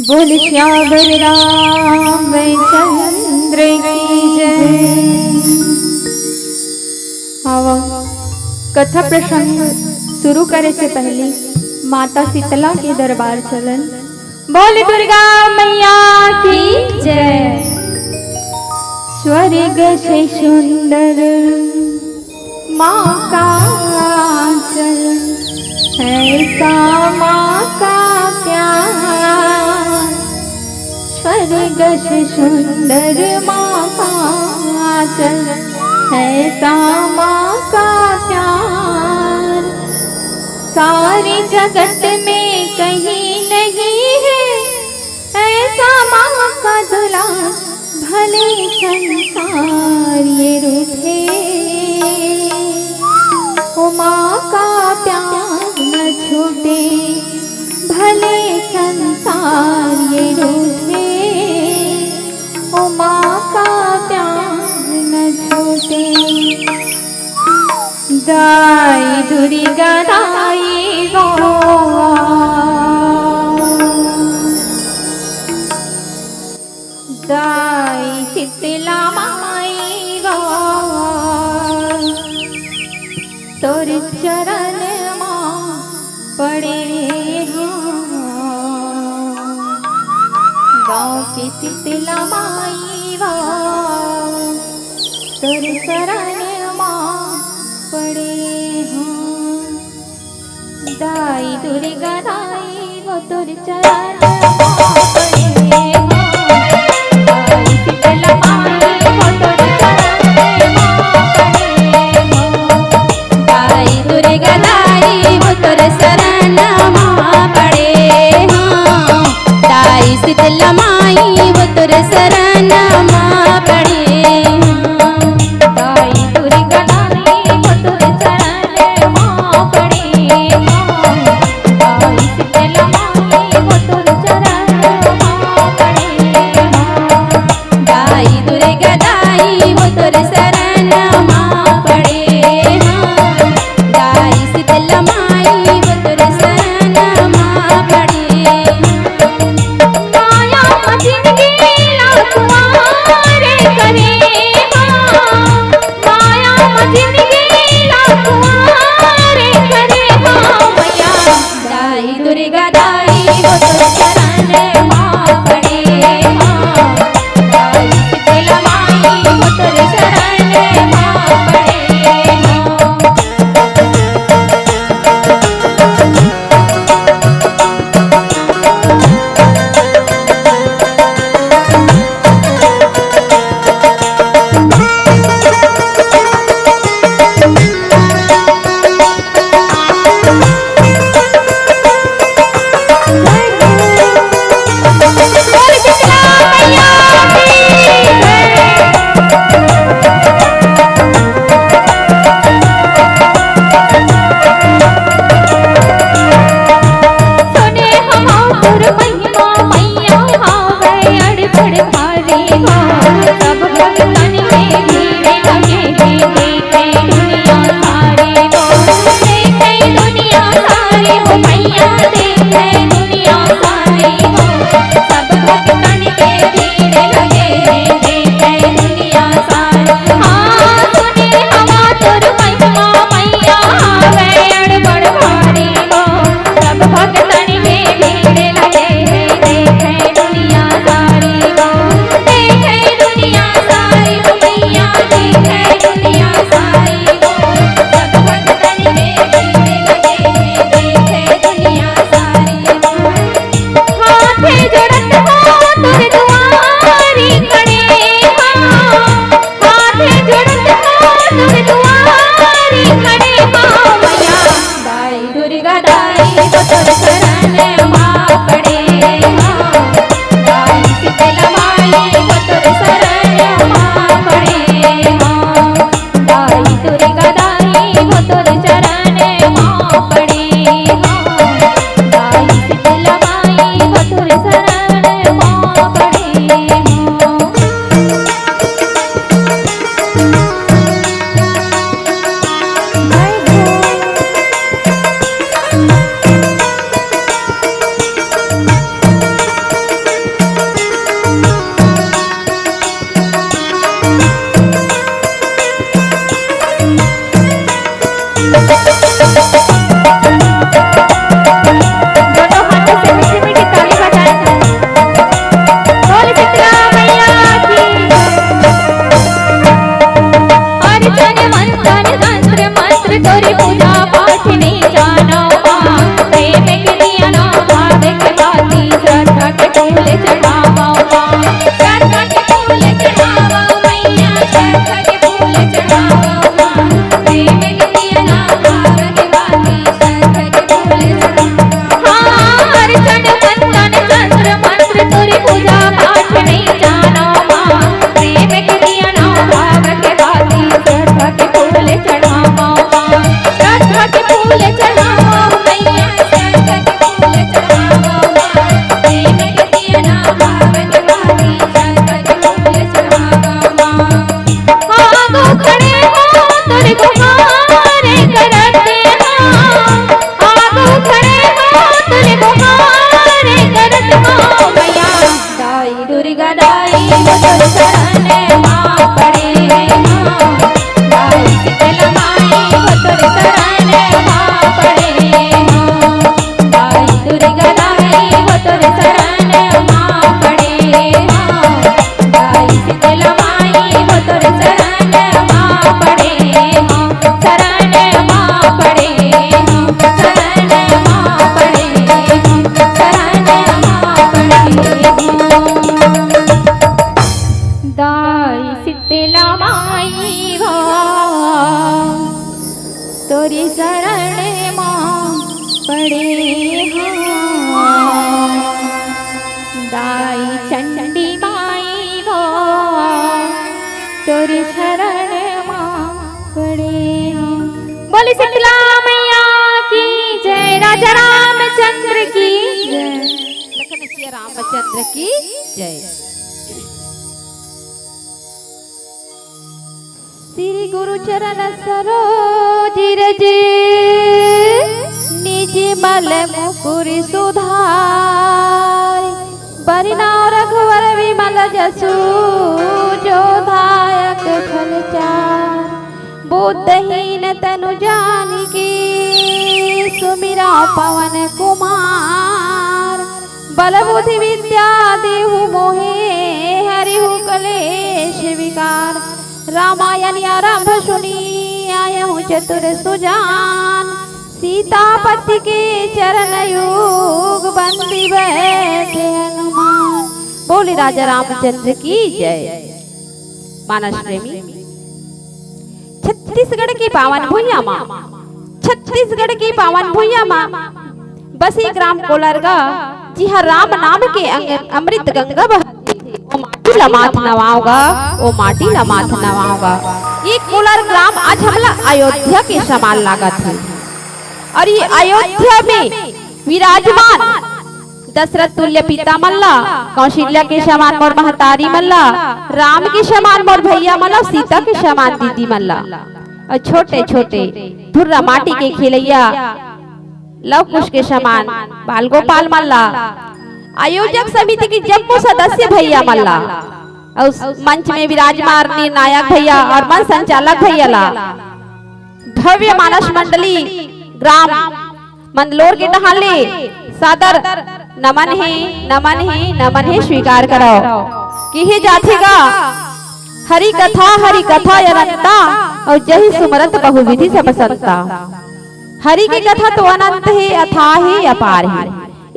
बोल श्यावर रामचंद्र की जय। आवा कथा प्रसंग शुरू करे से पहले माता शीतला के दरबार चलन। बोल दुर्गा मैया की जय। स्वर्ग से सुंदर माँ का चरण, ऐसा माँ का प्यार। स्वर्ग से सुंदर माँ का चरण, ऐसा माँ का प्यार। सारे जगत में कहीं नहीं है ऐसा माँ का दुलार। भले संसार ये रूठे, ओ माँ का प्यार न छूटे। भले संसार ये रूठे, ओ माँ का प्यार न छूटे। दाई दुर्गा दाई गो, दाई शीतला माई गो। तोर चरण माँ पड़े गाँव की शीतला माई गो। तोर शरण माँ पड़े दाई दुर्गा दाई गो। तोर चरण माँ पड़े दाई शीतला माई गो। तोर चरण माँ पड़े दाई दुर्गा दाई गो। तोर शरण माँ पड़े दाई शीतला माई गो। तोर शरण माँ पड़े दाई दुर्गा दाई गो। तोर शरण माँ पड़े पूजा पाठ नहीं जानो माँ प्रेम के दिया ना भाव के बाती श्रद्धा के फूल चढ़ावा माँ श्रद्धा के फूल चढ़ावा मैया श्रद्धा के फूल चढ़ावा माँ प्रेम के दिया ना भाव के बाती श्रद्धा के फूल चढ़ावा हर क्षण बंधन चंद्र मंत्र तुरी पूजा पाठ नहीं जानो माँ प्रेम के दिया ना भाव के बाती श्रद्धा के फूल चढ़ावा श्रद्धा के फूल चढ़ावा मैया श्रद्धा के फूल चढ़ावा प्रेम के दिया ना भाव के बाती श्रद्धा के फूल चढ़ावा आगो खड़े हो तुझे गुहारे करते आगो खड़े हो तुझे गुहारे करते मैया दाई दुर्गा दाई वो तुझ शरण माँ पड़े दाई शीतला माई वो तुझ शरण माँ पड़े दाई दुर्गा दाई वो तुझ शरण माँ पड़े दाई शीतला माई वो तुझ शरण माँ पड़े शरण माँ पड़े शरण माँ पड़े शरण माँ पड़े दाई शीतला माई हो तोरी शरण माँ पड़े दाई चंडी माई हो तोरी शरण माँ पड़े बोली शीतला मैया की जय राजा रामचंद्र की जय लखन सिया रामचंद्र की जय। श्री गुरु चरण सरोज रज निज मल मुकुरि सुधार बरिनाव रघुवर विमल जसु जो दायक फल चार बुद्धहीन तनु जानिके सुमिरा पवन कुमार बल बुद्धि विद्या देहु मोहे हरिहु कलेश विकार रामायण आरंभ सुनी आया हूँ चतुर सुजान सीतापति के चरण युग बंदी बैठे हनुमान बोली राजा रामचंद्र की जय। मानस प्रेमी छत्तीसगढ़ की पावन भूइया माँ छत्तीसगढ़ की पावन भूइया माँ बसी ग्राम कोलरगा जी हाँ राम नाम के अमृत गंगा बहती वो माटी लमाथ नवाओगा वो माटी लमाथ नवाओगा। ये कोलार ग्राम आज हमला अयोध्या के समान लागत है और ये अयोध्या में विराजमान दशरथ तुल्य पिता मल्ला कौशल्या के समान मोर महतारी मल्ला राम के समान मोर भैया मल्ला सीता के समान दीदी मल्ला और छोटे छोटे धुर्रा माटी के खिलैया लव कुश के समान बाल गोपाल मल्ला आयोजक समिति की जम्मू सदस्य भैया मल्ला और उस मंच में विराजमान निर्णायक भैया और मन संचालक भैया ला भव्य मानस मंडली ग्राम मंदलोर के टहाले सादर नमन है नमन है नमन है स्वीकार करो कि हे जाथेगा हरि कथा अनंता और जही सुमरत बहुविधि सब संता। हरि की कथा तो अनंत है अथाह है अपार है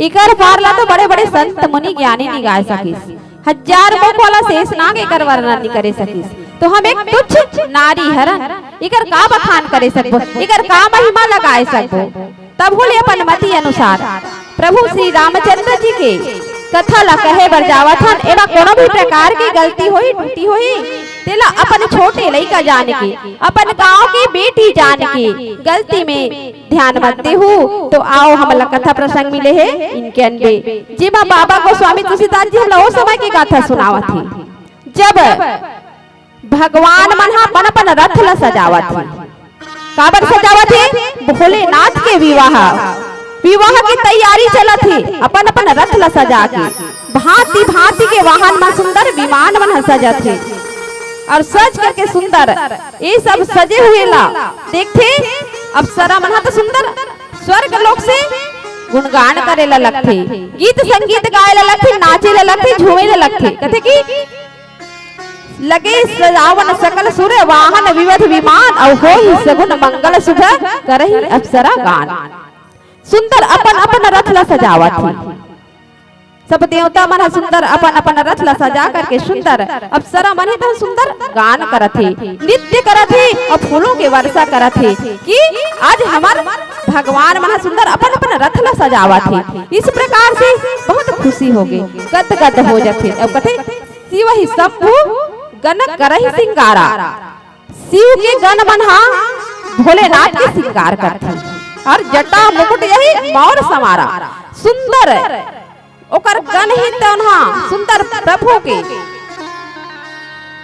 इकर पारला तो बड़े बड़े संत मुनि ज्ञानी नहीं गा सकिस हजार मुख वाला शेष नाग एकर वर्णन नहीं करे सकिस तो हम एक तुच्छ नारी हरन इकर का बखान करे सकबो इकर का महिमा लगाए सकबो तब होले अपन मति अनुसार प्रभु श्री रामचंद्र जी के कथा ला कहे बर जावथन एवं कोनो भी प्रकार की गलती होई टूटी होई तेला अपन छोटे लइका जान के अपन गांव की बेटी जान के गलती में ध्यान मत देहु तो आओ हमला कथा प्रसंग मिले है इनके अनबे जेमा बाबा गोस्वामी तुलसीदास जी हमला ओ समय की गाथा सुनावत थी जब भगवान मन अपन अपन रथ ला सजावत थी काबर सजावत थे भोलेनाथ के विवाह की तैयारी चलत थी अपन अपन रथ ला सजा के भांति भांति के वाहन में सुंदर विमान मन सजत थे और सज करके सुंदर ये सब सजे हुए ला देखते अब सरा मन तो सुंदर स्वर्ग लोक से गुणगान करे ला लगथे गीत संगीत गाए ला लगथे नाचे ला लगथे झूमे ला लगथे कथे की लगे सजावन सकल सुर वाहन विविध विमान और हो ही सगुन मंगल शुभ करही अप्सरा गान। सुंदर अपन अपन रथ ला सजावत थी, सब देवता मन सुंदर अपन अपन रथ ला सजा करके सुंदर अप्सरा मन तो सुंदर गान करत थे, नृत्य करत थे और फूलों के वर्षा करत थे कि आज हमार भगवान मन सुंदर अपन अपन रथ ला सजावत थे। इस प्रकार से बहुत खुशी हो गई, गद गद हो जाते। अब कहते शिव ही शंभु गण करहि सिंगारा, शिव के गण मन भोलेनाथ के सिंगार करते और जटा मुकुट यही मौर समारा। सुंदर ओकर गण ही तन्हा सुंदर प्रभु के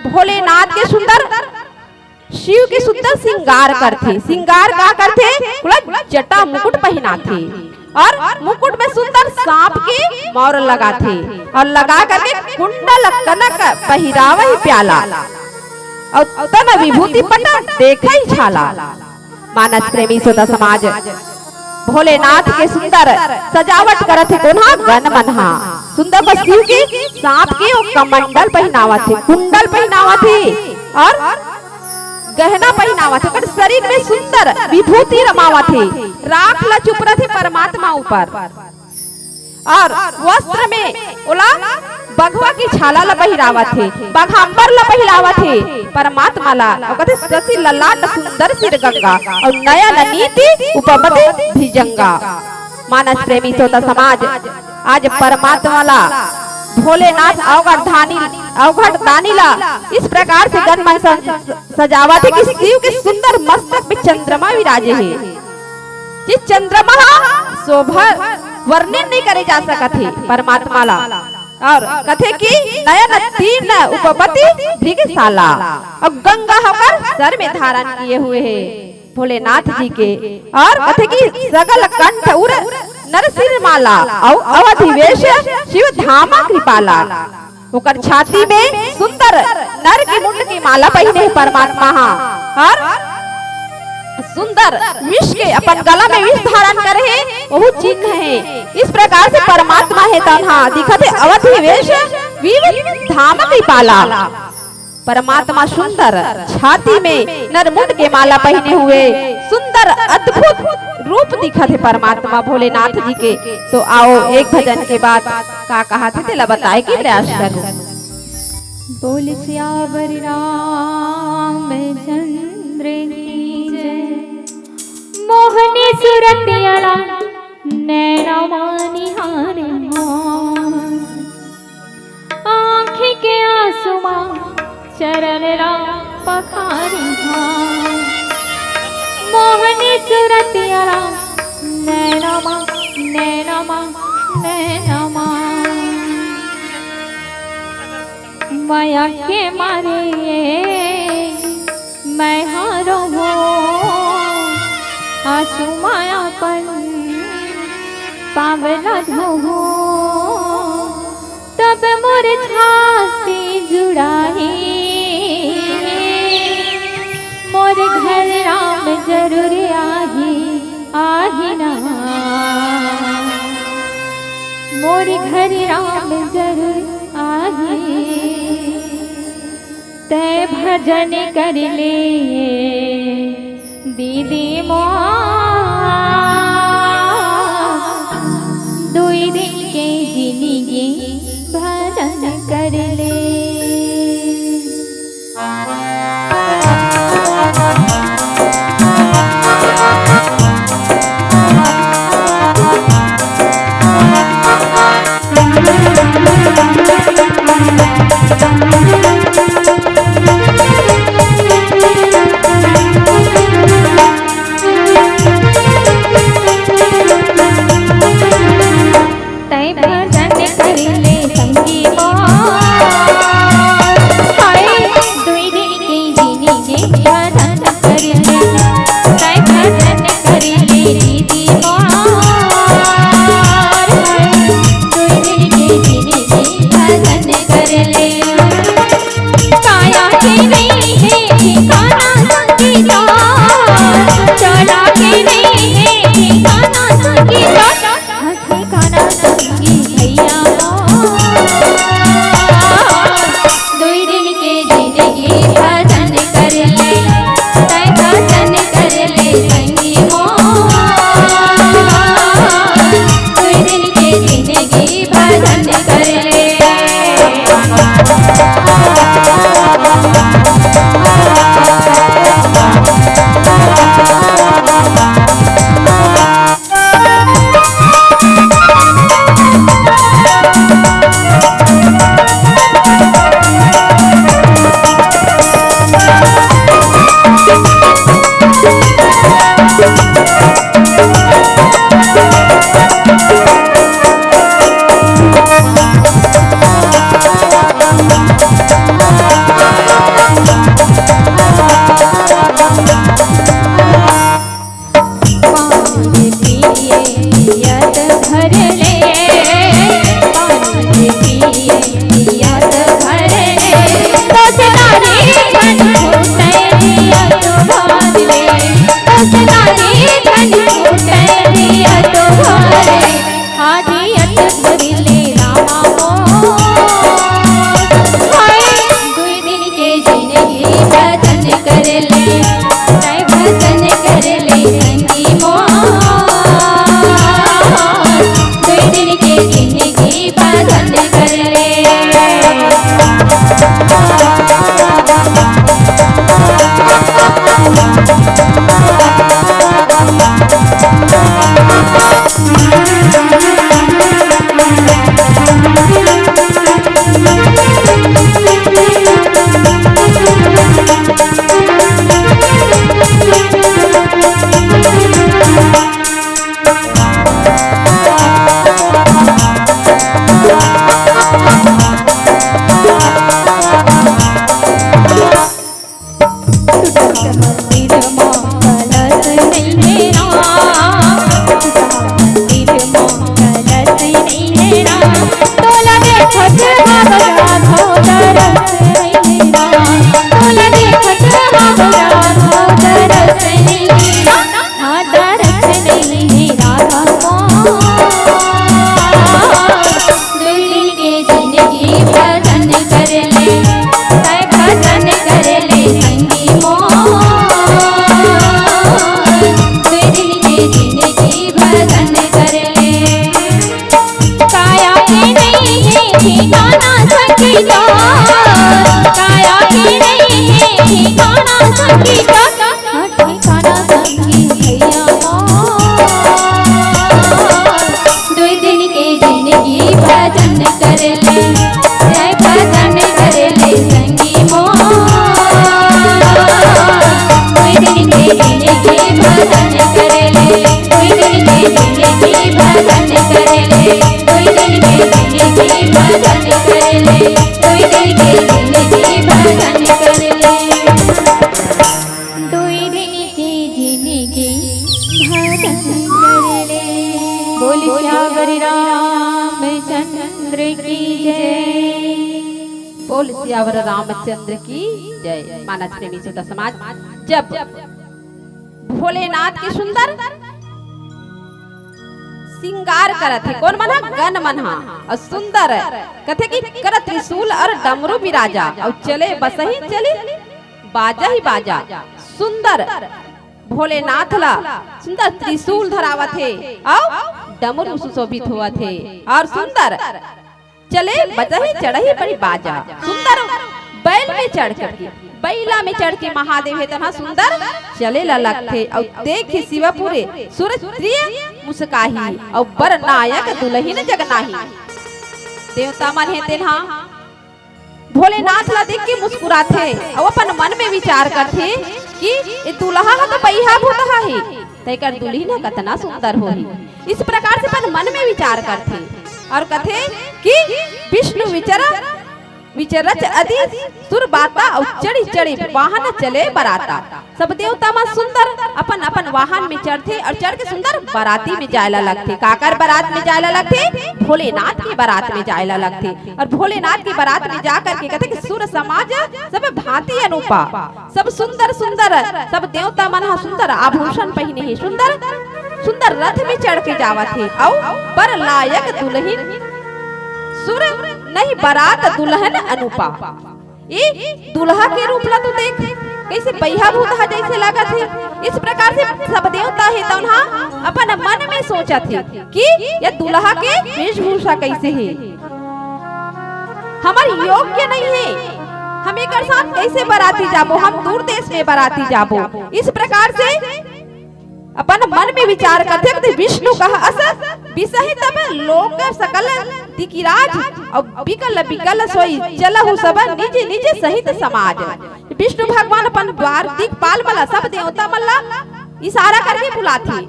भोलेनाथ के सुंदर शिव के सुंदर सिंगार करते। सिंगार का करते जटा मुकुट पहनाते और मुकुट में सुंदर सांप के मौर लगाते और लगा करके कुंडल कनक पहिरावही प्याला और तन विभूति पट देखई छाला। मानस प्रेमी श्रोता समाज भोलेनाथ के सुंदर सजावट करत थे कोन्हा गण मनहा। सुंदर को शिव के सांप के और कमंडल पहनावत थे, कुंडल पहनावत थे और गहना पहनावत थे। शरीर में सुंदर विभूति रमावत थे, राख ला चुप रहे परमात्मा ऊपर और वस्त्र में ओला बघवा की छाला ला पहिरावत थे, बाघांबर ला पहिरावत थे परमात्मा ला। और कहते शशि ललाट सुंदर सिर गंगा और नयन नीति उपमति भिजंगा। मानस प्रेमी श्रोता समाज आज परमात्मा ला भोलेनाथ अवघट दानी ला इस प्रकार से गण मन सजावत है कि शिव के सुंदर मस्तक पे चंद्रमा विराजे है। जिस चंद्रमा शोभा वर्णन नहीं करे जा सकत है परमात्मा ला। और कथे की नयन तीन उपपति भृगशाला और गंगा होकर सर में धारण किए हुए है भोलेनाथ जी के। और कथे की सगल कंठ उर नरसिंह माला और अवधिवेश शिव धामा कृपाला। ओकर छाती में सुंदर नर की मुंड की माला पहने है परमात्मा और सुंदर विष के अपन गला में विष धारण करे है वो चिन्ह है। इस प्रकार से परमात्मा है तन्हा दिखत है अवधि वेश विविध धाम की पाला। परमात्मा सुंदर छाती में नरमुंड के माला पहने हुए सुंदर अद्भुत रूप दिखत है परमात्मा भोलेनाथ जी के। तो आओ एक भजन के बाद का कहा थे तेला बताए की प्रयास करो। बोल सियावर रामचंद्र की जय। मोहनी सुरतिया नैना निहारे आँखी के आंसुमा चरण राम पखारी मोहनी सुरतिया नैना माया के मारे मैं हारो हो आंसू माया पर पावला धो तब मोर छाती जुड़ाही मोर घर राम जरूर आही ना मोर घर राम जरूर आही। तय भजन कर ले दीदी मोआ दुई दिन के जिंदगी भजन कर ले। घुटे दिया तोहारे हाजी अटक करिले रामा हाय दुई दिन के जिंदगी भजन करले जय भजन करले संगी दुई दिन के जिंदगी भजन करले बोल सियावर रामचंद्र की जय। मानस प्रेमी श्रोता समाज, जब भोलेनाथ के सुंदर सिंगार करत है, कौन मना गन मना और सुंदर कथे की करत त्रिशूल और डमरू बिराजा और चले बसही चले बाजा ही बाजा सुंदर भोलेनाथ ला सुंदर त्रिशूल धरावत है और डमरू सुशोभित हुआ थे और सुंदर चले बजही चढ़ही बड़ी बाजा सुंदर बैल में चढ़ करके बैला में चढ़ के महादेव है तना सुंदर चले ललक थे और देखे शिवपुरे सूरज प्रिय मुस्काही और बर नायक दुल्हिन जगनाही। देवता मन है तेना भोलेनाथ ला देख के मुस्कुराते और अपन मन में विचार करते कि ये दुल्हा तो बैहा भूतहा है तेकर दुल्हिन कतना सुंदर होही। इस प्रकार से अपन मन में विचार करते और कथे कि विष्णु विचरच अति सुर बाता और चढ़ी चढ़ी वाहन चले बराता। सब देवता मा सुंदर अपन अपन वाहन में चढ़ते और चढ़ के सुंदर बाराती में जायला लगते। काकर बारात में जायला लगते? भोलेनाथ की बारात में जायला लगते और भोलेनाथ की बारात में जाकर के कहते कि सुर समाज सब भांति अनुपा, सब सुंदर सुंदर सब देवता मन सुंदर आभूषण पहने है, सुंदर सुंदर रथ में चढ़ के जावत है और पर लायक दुल्हिन सुर नहीं बरात दुल्हन अनुपा। ये दुल्हा के रूप ला तो देख कैसे बैहा भूतहा जैसे लागत है। इस प्रकार से सब देवता है तो अपन मन में सोचा थे कि ये दुल्हा के वेशभूषा कैसे है, हमारे योग्य नहीं है, हम एक साथ कैसे बराती जाबो, हम दूर देश में बराती जाबो। इस प्रकार से अपन मन में विचार करते थे। विष्णु कहा असर विसही तब लोक सकल दिकिराज और बिकल बिकल सोई चलहु सब निज निज सहित समाज। विष्णु भगवान अपन द्वार दिक्पाल मला सब देवता मल्ला इशारा करके बुलाती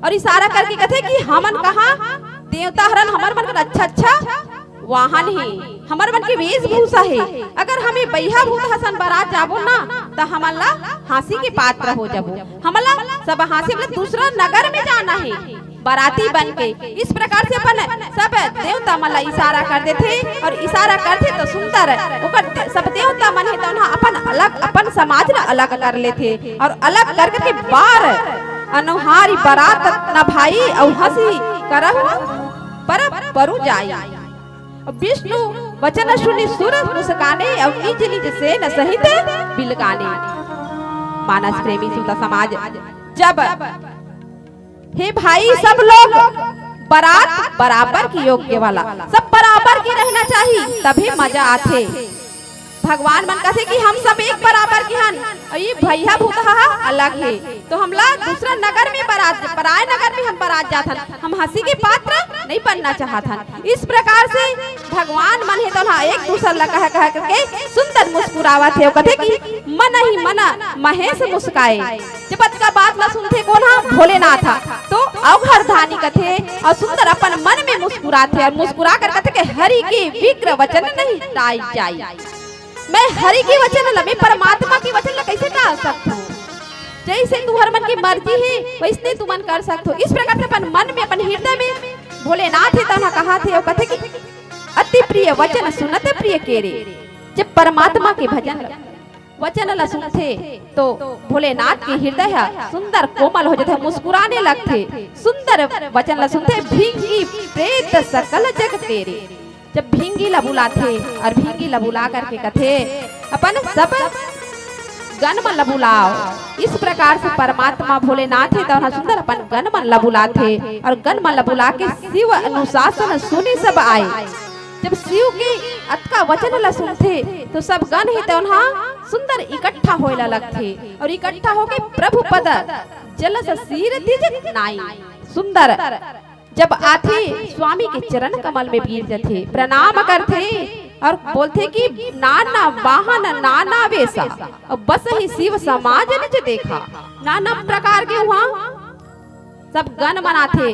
और इशारा करके कहते कि हमन कहा देवता हरन हमर मन का अच्छा अच्छा वाहन है, हमर मन की वेशभूषा है। अगर हमें बैहा भूत हसन बारात जाबो ना तो हमला हांसी के पात्र हो जाबो, हमला सब हांसी मतलब दूसरा नगर में जाना है बाराती बन के। इस प्रकार से अपन सब देवता मला इशारा कर देते और इशारा करते तो सुंदर ओकर सब देवता मन है तो अपन अलग अपन समाज ला अलग कर लेते और अलग करके बार अनुहारी बारात न भाई और हंसी करहु पर परु जाई। विष्णु वचन सुनि सुर मुस्काने और निज निज से न सहित बिलगाने। मानस प्रेमी सुता समाज, जब हे भाई सब लोग बारात बराबर की योग्य वाला, सब बराबर की रहना चाहिए तभी मजा आते। भगवान मन कहते कि हम सब एक बराबर के हन और ये भैया भूतहा अलग है, तो हम लोग दूसरा नगर में बारात, पराए नगर में हम बारात जाथन, हम हंसी के पात्र नहीं बनना चाहतन। इस प्रकार से भगवान मन है तो एक दूसरा ला कह करके सुंदर मुस्कुरावत है। कहते कि मन ही मन महेश मुस्काए। जब का बात ला सुनते कौन हा भोलेनाथ था, तो अवघर धानी कथे और सुंदर अपन मन में मुस्कुराते और मुस्कुरा कर कहते कि हरि के विग्र वचन नहीं टाई जाई। मैं हरि की वचन ला, मैं परमात्मा की वचन ला कैसे टाल सकता हूँ? जैसे तुम्हारे मन की मर्जी है वैसे तू मन कर सकते हो। इस प्रकार से अपन मन में, अपन हृदय में भोलेनाथ है तो कहा थे और कहते कि अति प्रिय वचन सुनते प्रिय केरे। जब परमात्मा के भजन वचन ला सुनते तो भोलेनाथ के हृदय सुंदर कोमल हो जाते, मुस्कुराने लगते। सुंदर वचन ला सुनते भींगी प्रेत सकल जग तेरे। जब भींगी ला बुलाते और भींगी ला बुला करके कथे अपन सब गण मन ला बुलाओ। इस प्रकार से परमात्मा भोलेनाथ है तो सुंदर अपन गण मन ला बुलाते और गण मन ला बुला के शिव अनुशासन सुनी सब आए। जब शिव के अतका वचन ला सुनते तो सब गण ही तो सुंदर इकट्ठा होएला लगते और इकट्ठा होके प्रभु पद जल सिर तिज नाई। सुंदर जब आथे स्वामी के चरण कमल में गिर जाते, प्रणाम करते और बोलते कि नाना वाहन नाना वेशा और बस ही शिव समाज ने देखा। नाना प्रकार के वहाँ सब गण मनाथे,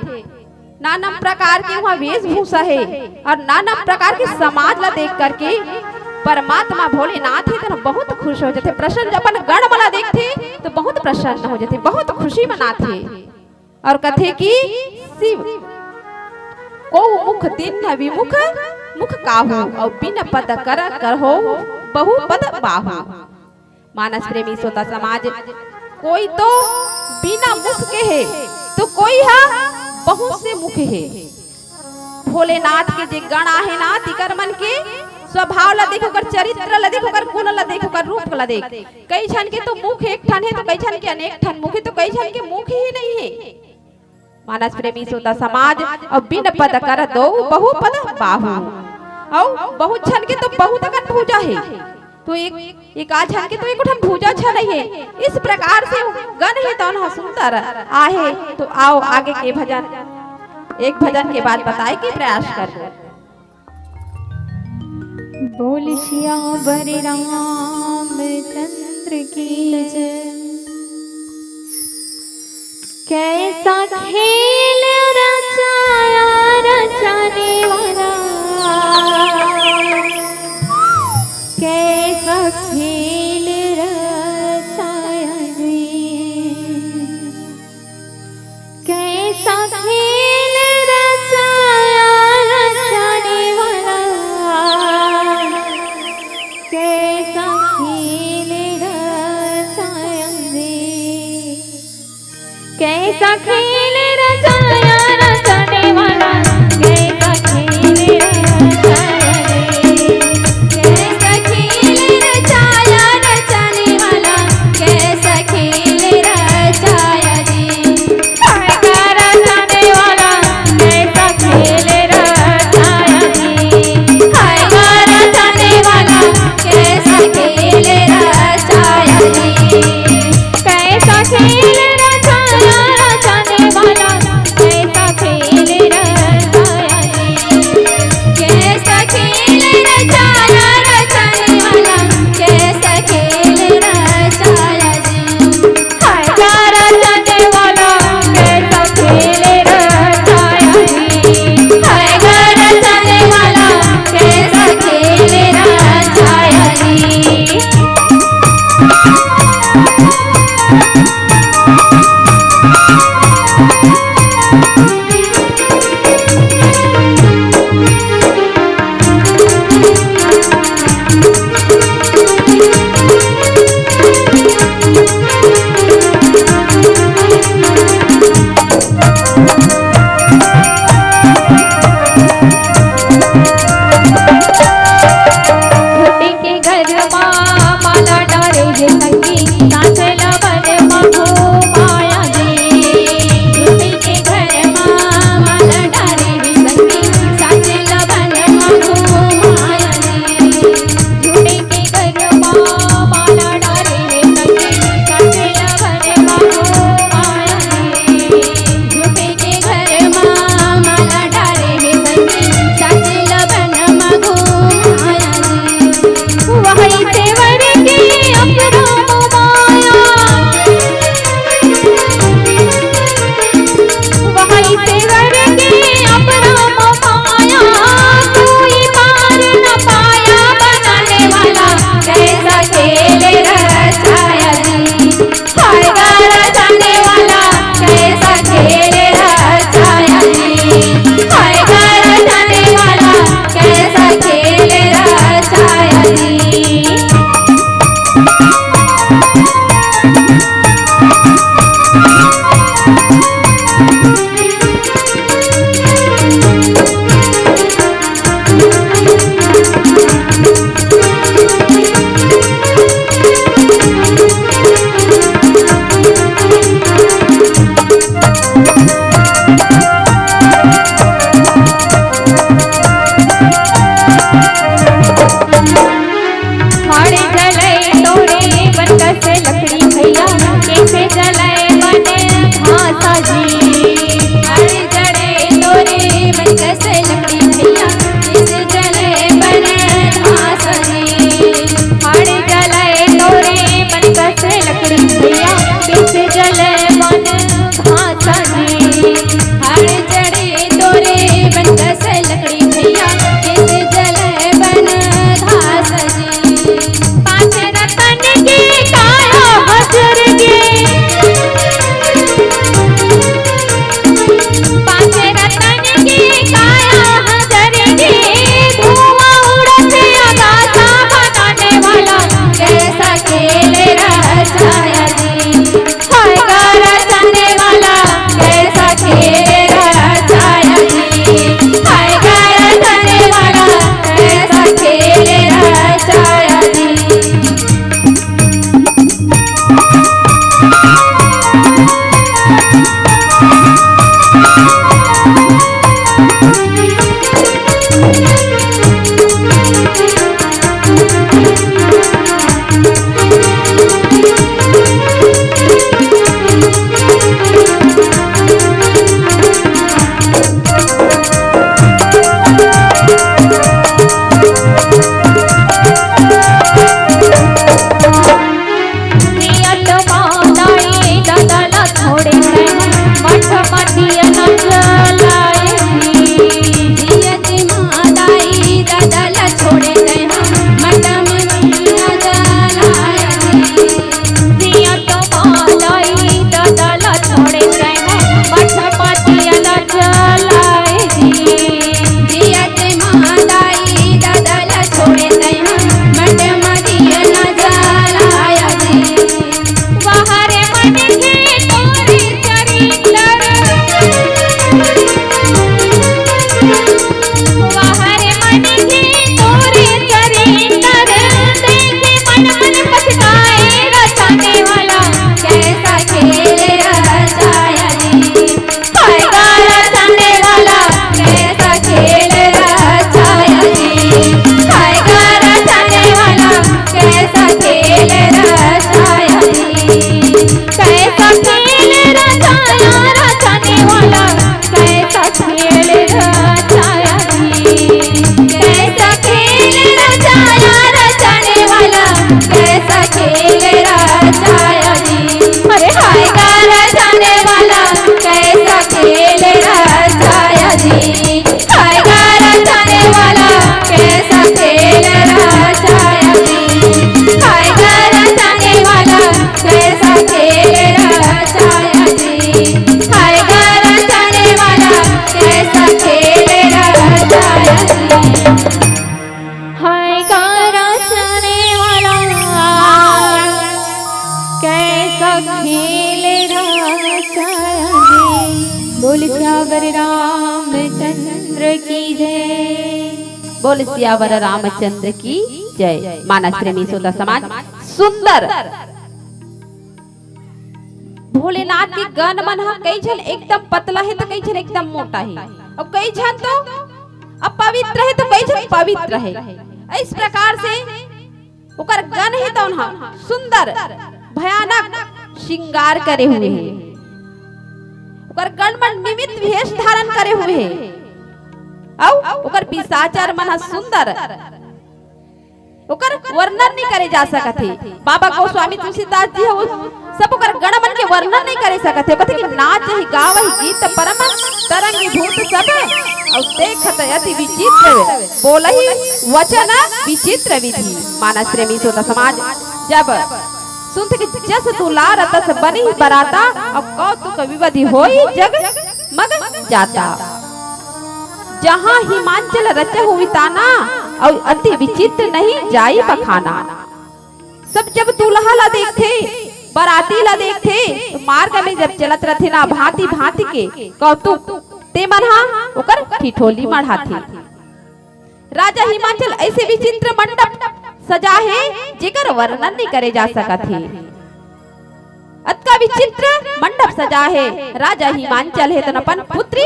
नाना प्रकार के वहाँ वेशभूषा है और नाना प्रकार के समाज ला देख करके परमात्मा भोलेनाथ ही तो बहुत खुश हो जाते, प्रसन्न। जब अपन गण मला देखते तो बहुत प्रसन्न हो जाते, बहुत खुशी मनाते और कथे कि शिव को मुख दिन विमुख मुख काहू और बिन पद कर हो बहु पद बाहू। मानस प्रेमी सोता समाज, कोई तो बिना मुख के है तो कोई है बहुत से मुख है। भोलेनाथ के जे गण आहे ना तिकर मन के स्वभाव ला देखो, कर चरित्र ला देखो, कर गुण ला देखो, कर रूप ला देख। कई जन के तो मुख एक ठन है तो कई जन के अनेक ठन मुख है तो कई जन के मुख ही नहीं है। मानस प्रेमी सोता समाज, और बिन पद कर दो बहु पद बाहू। और बहुत छन के तो बहुत अकन भूजा है तो एक आज छन के तो एक ठन भूजा छन है। इस प्रकार से गण है तो सुंदर आहे। तो आओ आगे के भजन, एक भजन के बाद बताए कि प्रयास कर। बोल सियावर रामचंद्र की जय। कैसा खेल रचाया रचाने वाला, कैसा खेल रचाया जी, कैसा खेल रचाया रचाने वाला, कैसा खेल रचाया जी, कैसा खेल रचाया रचाने वाला, कैसा खेल रचाया रे, कैसा खेल रचाया रचाने वाला, कैसा खेल रचाया रे, कैसा रचाने वाला, कैसा खेल रचाया रे, कैसा रचाने वाला, कैसा खेल रचाया रे, कैसा खेल रचाया रचाने बोल श्यावर रामचंद्र की जय। बोल सियावर रामचंद्र की जय। मानस प्रेमी श्रोता समाज, सुंदर भोलेनाथ के गण मन ह कई जन एकदम पतला है तो कई जन एकदम मोटा है, और कई जन तो अपवित्र है तो कई जन पवित्र है। इस प्रकार से ओकर गण है तो सुंदर भयानक श्रृंगार करे हुए है, ओकर गण मन निमित्त वेश धारण करे हुए है, औ ओकर पिशाचर मन सुंदर ओकर वर्णन नहीं करे जा सकत है। बाबा गोस्वामी तुलसीदास जी हो सब ओकर गण मन के वर्णन नहीं करे सकत है। कहते कि नाच ही गाव ही गीत परम तरंग भूत सब और देखत अति विचित्र बोलहि वचन विचित्र विधि। मानस प्रेमी श्रोता समाज, जब सुनते कि जस दुलार तस बनी बराता और कौतुक विवधि होई जग मग जाता। जहाँ हिमांचल रचहु विताना और अति विचित्र नहीं जाई बखाना। सब जब दूल्हा ला देखते, बराती ला देखते, तो मार्ग में जब चलत रहते ना भांति भांति के कौतुक ते मनहा ओकर ठिठोली मढ़ाती। राजा हिमांचल ऐसे विचित्र मंडप सजा है जेकर वर्णन नहीं करे जा सकत है। अतका विचित्र मंडप सजा है। राजा हिमांचल है तो अपन पुत्री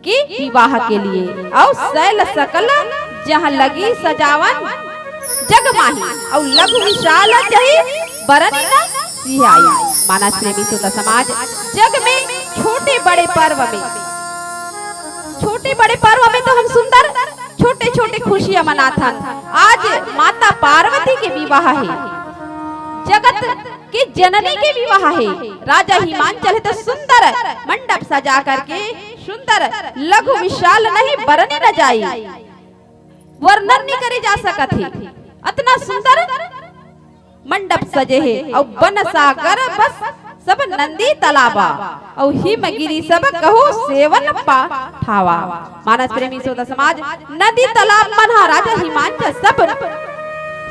के विवाह के लिए और शैल सकल जहाँ लगी सजावन जग माही और लघु विशाल जही बरन सिहाई। मानस प्रेमी श्रोता समाज, जग में छोटे बड़े पर्व में तो हम सुंदर छोटे छोटे खुशियां मनाथन। आज माता पार्वती के विवाह है, जगत के जननी के विवाह है। राजा हिमांचल है तो सुंदर मंडप सजा करके सुंदर लघु विशाल नहीं बरने न जाई, वर्णन नहीं करे जा सकत है। इतना सुंदर मंडप सजे है और बन सागर बस सब नंदी तालाबा और हिमगिरी सब कहो सेवन पाठावा। मानस प्रेमी श्रोता समाज, नदी तालाब मनहा राजा हिमांचल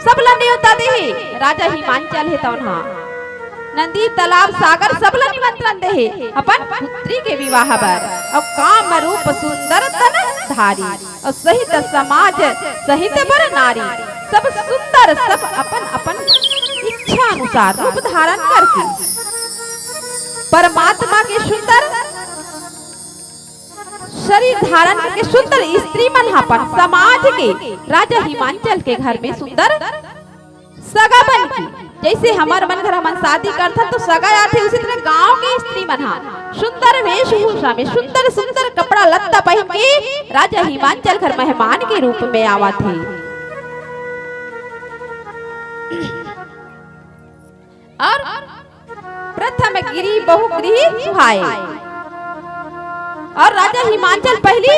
सब ला न्योता दे है। राजा हिमांचल है तो नदी तालाब सागर सबला निमंत्रण दे है अपन पुत्री के विवाह पर और काम रूप सुंदर तन धारी और सहित समाज सहित बर नारी सब सुंदर सब अपन अपन इच्छा अनुसार रूप धारण करके परमात्मा के सुंदर शरीर धारण करके सुंदर स्त्री मनहापन समाज के राजा हिमांचल के घर में सुंदर सगा बन की। जैसे हमार मन घर मन शादी करता तो सगा आते, उसी तरह गांव के स्त्री मनहा सुंदर वेशभूषा में सुंदर सुंदर कपड़ा लत्ता पहन के राजा हिमांचल घर मेहमान के रूप में आवा थे। और प्रथम गिरी बहुगृही सुहाए और राजा हिमांचल पहली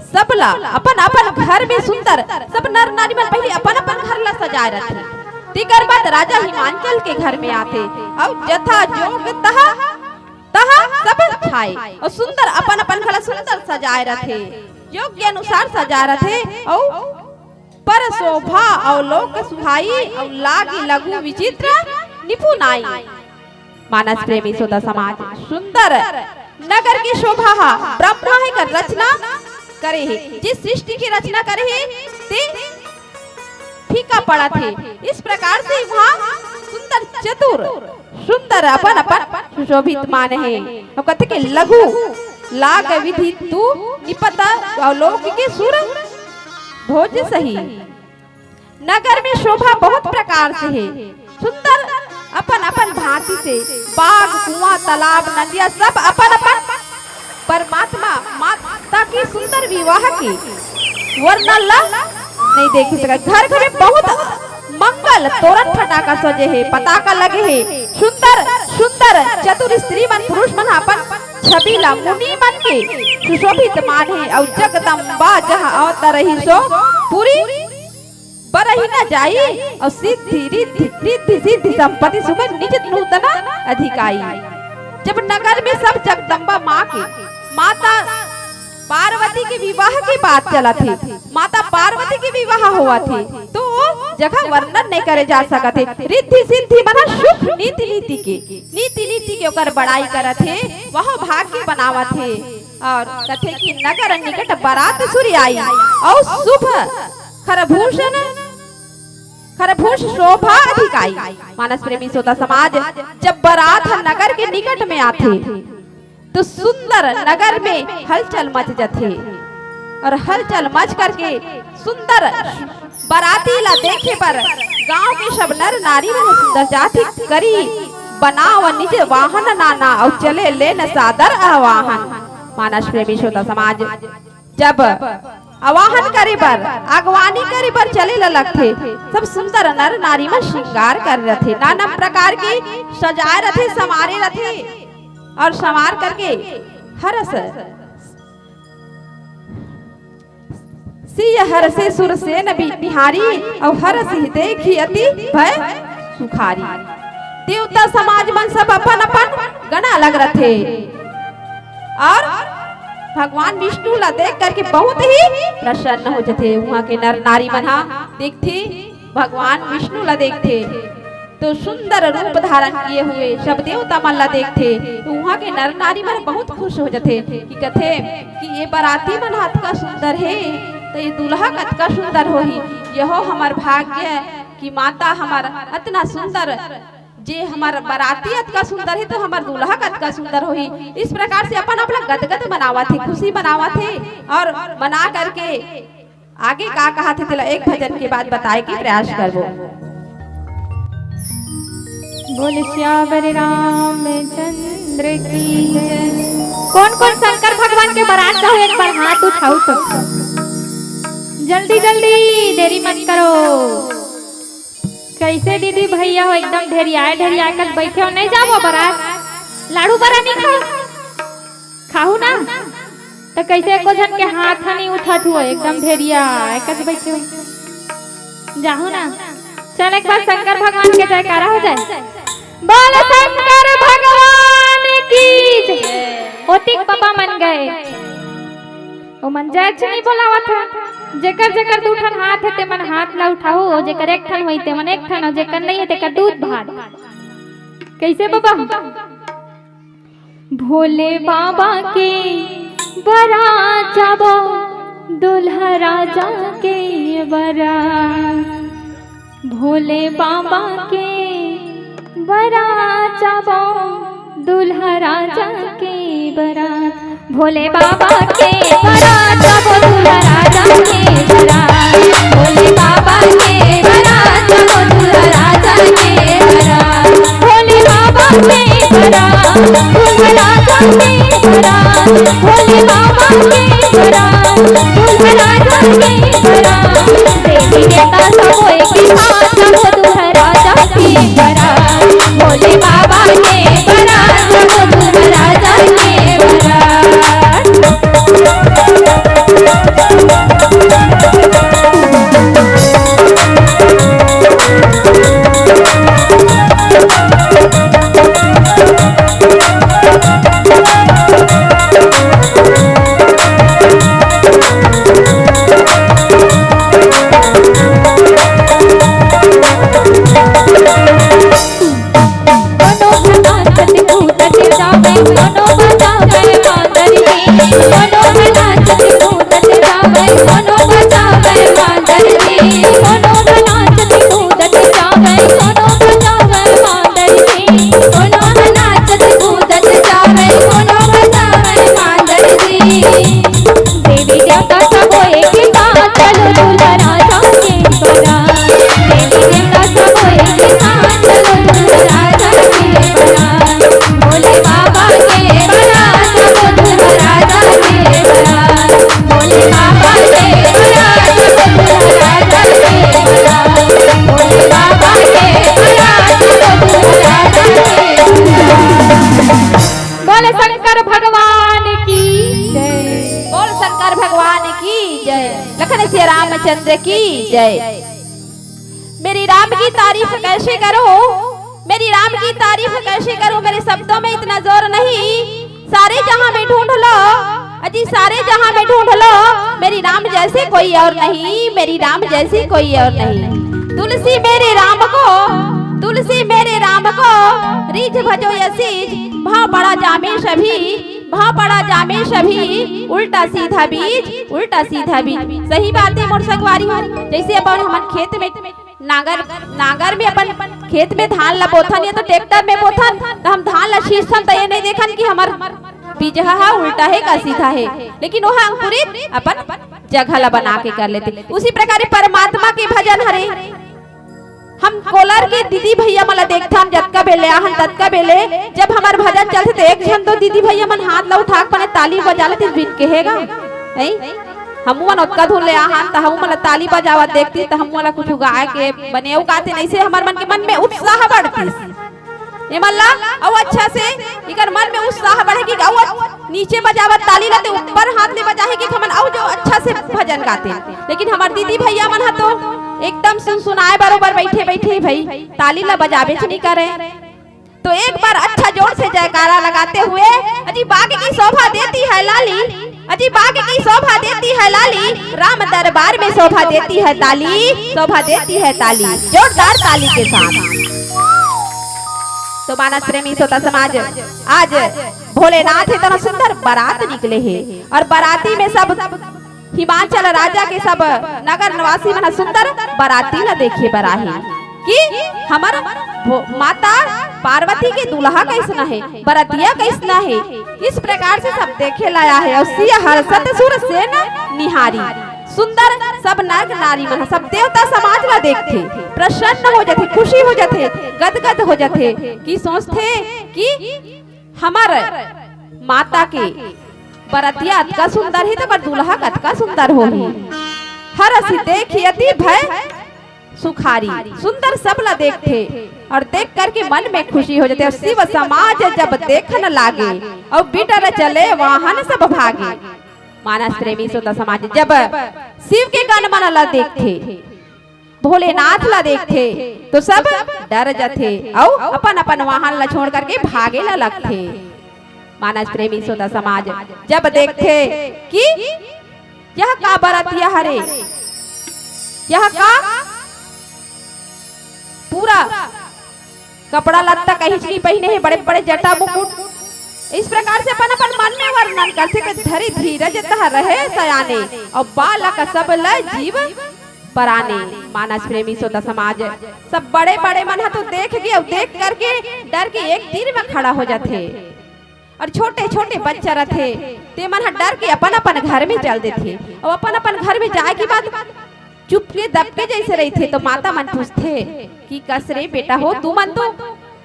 सबला अपन अपन घर में सुंदर सब नर नारी मन पहले अपन अपन घर ला सजाए रखे। तिकर बाद राजा हिमांचल के घर में आते और जथा जोग तहा सब छाए और सुंदर अपन अपन घर सुंदर सजाए रखे, योग्य अनुसार सजा रखे और पर शोभा और लोक सुहाई और लागी लघु विचित्र निपुणाई। मानस प्रेमी श्रोता समाज, सुंदर नगर की शोभा ब्रह्मा है कर रचना करे है। जिस सृष्टि की रचना करे है ते फीका पड़ा थे। इस प्रकार से वहाँ सुंदर चतुर सुंदर अपन अपन सुशोभित मान है। और कहते के लघु लाग विधि तू निपता और लोक के सुर भोज सही। नगर में शोभा बहुत प्रकार से है, सुंदर अपन अपन भांति से बाग कुआं तालाब नदियां सब अपन अपन परमात्मा माता की सुंदर विवाह की वर्णन ला नहीं देखी सका। घर घर में बहुत मंगल तोरण फटाका सजे है, पताका लगे है, सुंदर सुंदर चतुर स्त्री मन पुरुष मन अपन छबीला मुनि मन के सुशोभित मान है। और जगदम्बा जहाँ अवतरही सो पूरी बरही न जाई और सिद्धि रिद्धि सिद्धि संपत्ति सुख निज नूतन अधिकाई। जब नगर में सब जगदम्बा माँ के माता पार्वती के विवाह की बात चला थी, माता पार्वती की विवाह हुआ थी, तो जगह वर्णन नहीं करे जा सका थे। रिद्धि सिद्धि बना सुख नीति नीति के ओकर बड़ाई करा थे, वह भाग्य बनावा थे। और कथे कि नगर निकट बारात सूर्य आई और शुभ खरभूष शोभा अधिक आई। मानस प्रेमी श्रोता समाज, जब बारात नगर के निकट में आते तो सुंदर नगर में हलचल मच जाते, और हलचल मच करके सुंदर बाराती ला देखे पर गांव के सब नर नारी में सुंदर जाति करी बनाव निज वाहन नाना और चले ले न सादर आवाहन। मानस प्रेमी श्रोता समाज, जब आवाहन करे बर अगवानी करे बर चले लगते, सब सुंदर नर नारी में श्रृंगार कर रहे, नाना प्रकार की सजाए रहे, समारे रहे, और संवार करके हरस सिय हरसे सुर से नबी निहारी और हरस ही देखी अति भय सुखारी। देवता समाज मन सब अपन अपन गणा लग रहे, और भगवान विष्णु ला देख करके बहुत ही प्रसन्न हो जाते। वहाँ के नर नारी मना देखते भगवान विष्णु ला देखते तो सुंदर रूप धारण किए हुए सब देवता मन ला देखते, तो वहाँ के नर नारी मन बहुत खुश हो जाते कि कथे कि ये बाराती मन हाथ का सुंदर है, तो ये दूल्हा कत का सुंदर होही। यहो हमार भाग्य कि माता हमार इतना सुंदर, जे हमार बाराती अतका सुंदर है तो हमार दूल्हा कतका सुंदर होही। इस प्रकार से अपन अपना गदगद मनावा थे, खुशी मनावा थे, और मना करके आगे का कहा थे तेला एक भजन के बाद बताए की प्रयास करबो। बोल श्यावर रामचंद्र की जय। कौन कौन शंकर भगवान के बारात का एक बार हाथ उठाओ तो जल्दी जल्दी, देरी मत करो। कैसे दीदी भैया हो, एकदम ढेरियाए कर बैठे हो, नहीं जाओ बारात? लाडू बरा नहीं खाऊ ना, तो कैसे एको जन के हाथ नहीं उठत हुआ, एकदम ढेरियाए कर बैठे हो, जाओ ना। चल एक बार शंकर भगवान के जयकारा हो जाए। बोल शंकर भगवान की जय। ओतिक पापा मन गए, ओ मन जय नहीं बोलावा था। जेकर जेकर दू ठन हाथ है ते मन हाथ ला उठाओ, जेकर एक ठन होई ते मन एक ठन, और जेकर नहीं है ते कर दूध भात। कैसे बाबा? भोले बाबा के बारात जाबो, दुल्हा राजा के बारात। भोले बाबा के बारात जाबो, दुल्हा राजा के बारात। भोले बाबा के बारात जाबो, दुल्हा राजा के बारात। भोले बाबा के बारात जाबो, दुल्हा राजा के बारात। भोले बाबा के बारात, दुल्हा राजा के बारात। भोले बाबा के बारात, दुल्हा राजा के बारात। देवी देवता सब एक साथ जाबो, दुल्हा राजा के बारात। भोले बाबा के बारात जाबो, दुल्हा राजा के बारात। रामचंद्र की जय। मेरी राम की तारीफ कैसे करूं, मेरी राम की तारीफ कैसे करूं, मेरे शब्दों में इतना जोर नहीं। सारे जहां में ढूंढ लो, अजी सारे जहां में ढूंढ लो, मेरी राम जैसे कोई और नहीं, मेरी राम जैसी कोई और नहीं। तुलसी मेरे राम को, तुलसी मेरे राम को, रीझ भजो यसीज, भाव पड़ा जामे सभी, भाव पड़ा जामे सभी, उल्टा सीधा बीज, उल्टा सीधा बीज। सही बात है मोर संगवारी हो। जैसे अपन हम खेत में नागर में अपन खेत में धान ला बोथन या तो ट्रैक्टर में बोथन, तो हम धान ला शीशन तो ये नहीं देखन कि हमार बीजहा उल्टा है का सीधा है, लेकिन वह अंकुरित अपन जगह ला बना के कर लेते। उसी प्रकार परमात्मा के भजन हरे हम कोलार के दीदी भैया मला देखथन, जतका बेले आहन ततका बेले जब हमार भजन चलते तो एक क्षण तो दीदी भैया मन हाथ ला उठा के ताली बजा लेते बिन कहेगा नहीं। हम मन उतका धुन ले आहन त हम मला ताली बजावत देखती त हम मला कुछ गाय के बनेऊ गाते नहीं से हमार मन के मन में उत्साह बढ़ती ये मल्ला औ अच्छा से इकर मन में उत्साह बढ़े कि औ नीचे बजावत ताली लाते ऊपर हाथ ले बजाहे कि हमन औ जो अच्छा से भजन गाते। लेकिन हमार दीदी भैया मन ह तो एकदम सुनाए बरोबर बैठे बैठे भाई ताली ला बजावे नहीं करे। तो एक बार अच्छा जोर से जयकारा लगाते हुए, अजी बाग की शोभा देती है लाली, अजी बाग की शोभा देती है लाली, राम दरबार में शोभा देती है ताली, शोभा देती है ताली, जोरदार ताली के साथ। तो मानस प्रेमी श्रोता समाज, आज भोलेनाथ इतना सुंदर बारात निकले हैं और बाराती में सब हिमाचल राजा के सब नगर निवासी मन सुंदर बाराती ला देखे बराही कि हमार माता पार्वती के दूल्हा कैसना है, बरातिया कैसना है, इस प्रकार से सब देखे लाया है। और सिया हर्षत सुर सेन निहारी, सुंदर सब नर नारी मन सब देवता समाज ला देखते प्रसन्न हो जाते, खुशी हो जाते, गदगद हो जाते कि सोचते कि हमार माता के बरतिया अतका सुंदर है तो कर दूल्हा कतका सुंदर होही। हरसी देखियति भय सुखारी, सुंदर सब ला देखते और देख करके मन में खुशी हो जाते। और शिव समाज जब देखन लागे और बिटर चले वाहन सब भागे। मानस प्रेमी श्रोता समाज, जब शिव के गण मन ला देखते, भोलेनाथ ला देखते तो सब डर जाते और अपन अपन वाहन ला छोड़ करके भागे ला लगते। मानस प्रेमी श्रोता समाज, जब देखते कि यह का बरतिया हरे, यह का पूरा कपड़ा लत्ता कहीं पहने है, बड़े बड़े जटा मुकुट, इस प्रकार से अपन अपन मन में वर्णन करते कि धरी धीरज तह रहे सयाने और बालक सब ल जीव पराने। मानस प्रेमी श्रोता समाज, सब बड़े बड़े मन तो देख गए और देख करके डर के एक तीर में खड़ा हो जाते और छोटे छोटे बच्चा रहते ते मन डर के अपन अपन घर में चल देते और अपन अपन घर में जाए के बाद चुपके दबके जैसे रही थे। तो माता मन पूछते कि कसरे बेटा हो तू मन तो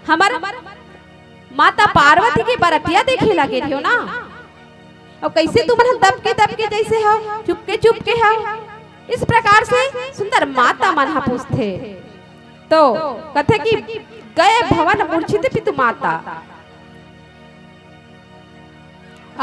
हमार माता पार्वती की बरतिया देखे लगे हो ना, और कैसे तू मन दबके दबके जैसे हो, चुपके चुपके हो, इस प्रकार से सुंदर माता मन पूछते। तो कथे कि गए भवन मूर्छित पितु माता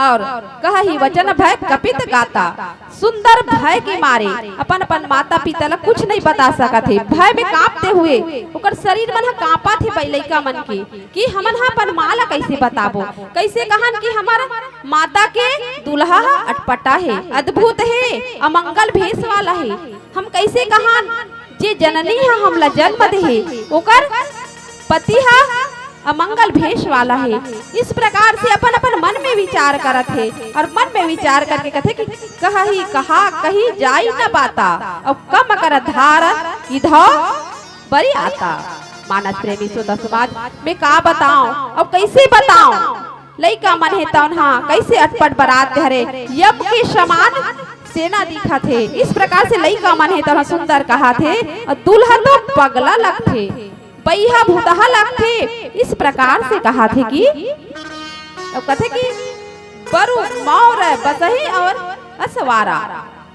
और कही वचन भय कपित गाता। सुंदर भय के मारे अपन अपन माता पिता ला कुछ नहीं बता सका थे, भय में कांपते हुए उकर शरीर मन कांपा थे बैलैका मन के कि हमन हा अपन माँ ला कैसे बताबो, कैसे कहन कि हमार माता के दूल्हा अटपटा है, अद्भुत है, अमंगल भेष वाला है, हम कैसे कहन जे जननी है हमला जन्म दे ओकर पति हा अमंगल भेष वाला है। इस प्रकार से अपन अपन मन में विचार करत है और मन में विचार करके कहते कि कही कहा कही जाई न बाता और कम कर धार इधो बड़ी आता। मानस प्रेमी श्रोता समाज में का बताऊं और कैसे बताऊं, लइका मन है तौन हाँ कैसे अटपट बरात धरे यम के समान सेना दिखा थे। इस प्रकार से लइका मन है तौन सुंदर कहा थे और दूल्हा तो पगला लगथे, बैहा भूतहा लगथे, इस प्रकार से कहा थे कि अब कथे कि बरु मौर बसही और असवारा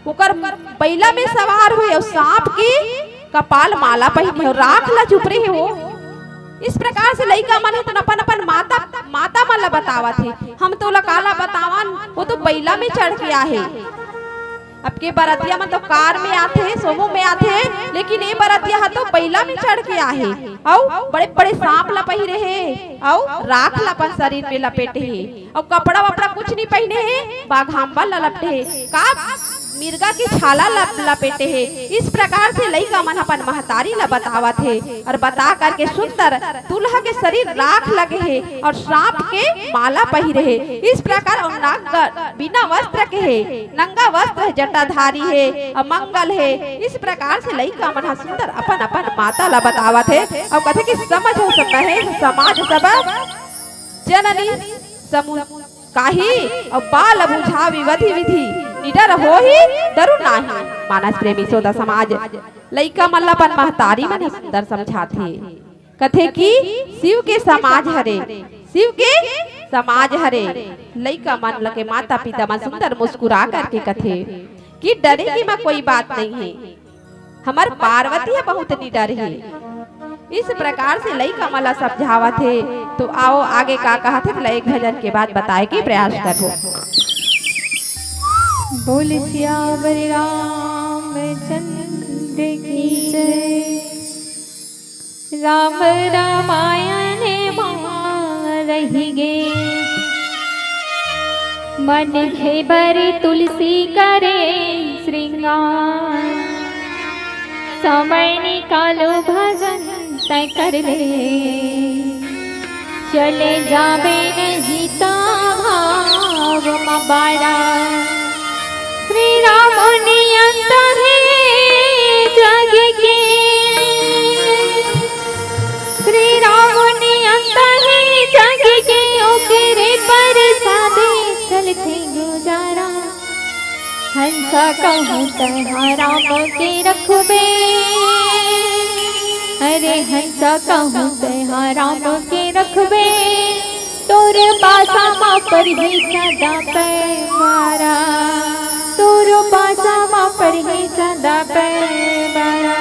ओकर बैला में सवार हुए और सांप की कपाल माला पहने और राख ला चुप रहे हो। इस प्रकार से लइका मन तो अपन अपन माता मन ला बतावा थे, हम तो ला काला बतावन वो तो बैला में चढ़ के आहे अब के बरतिया में तो कार में आते हैं, सोमो में आते हैं, लेकिन ये बरतिया हा तो बैला में चढ़ के आहे और बड़े बड़े सांप ला पहिरे है और राख ला अपन शरीर में लपेटे है और कपड़ा वपड़ा कुछ नहीं पहने है, बाघाम्बा ला लपटे है, का मिर्गा की छाला लपेटे है। इस प्रकार से लइका मन अपन महतारी ला बतावत है और बता करके सुंदर दूल्हा के शरीर राख लगे है और सांप के माला पहिरे है। इस प्रकार और बिना वस्त्र के है, नंगा वस्त्र जटाधारी है और मंगल है। इस प्रकार से लइका मन सुंदर अपन अपन माता ला बतावत है और कथे की समझ हो सकता है समाज सब जननी समूह काही और बाल बुझा विधि विधि निडर हो ही डरू नाही। मानस प्रेमी सोदा समाज लइका मल्लापन महतारी मन सुंदर समझाथे कथे की शिव के समाज हरे, शिव के समाज हरे। लइका मन लगे माता पिता मन सुंदर मुस्कुरा करके कथे कि डरेगी में कोई बात नहीं है, हमार पार्वती बहुत निडर है। इस प्रकार से लइका मला समझावत है। तो आओ आगे का कहा थे एक भजन के बाद बताए के प्रयास करो। बोल सियावर रामचंद्र की जय। राम रामायण रही गे मन घेबर तुलसी करे श्रृंगार। समय निकालो भजन तय कर ले, चले जावे नहीं ता भाव मबारा। श्री राम नियंत है जग के, श्री राम नियंत है जग के। ओकरे पर सादे चलते गुजारा। हंसा कहूँ तहाँ राम के रखबे, अरे हंसा कहूँ तहाँ राम के रखबे। तोर पासा माँ पर ही सदा पैमारा, तोर पासा माँ पर ही सदा पैमारा।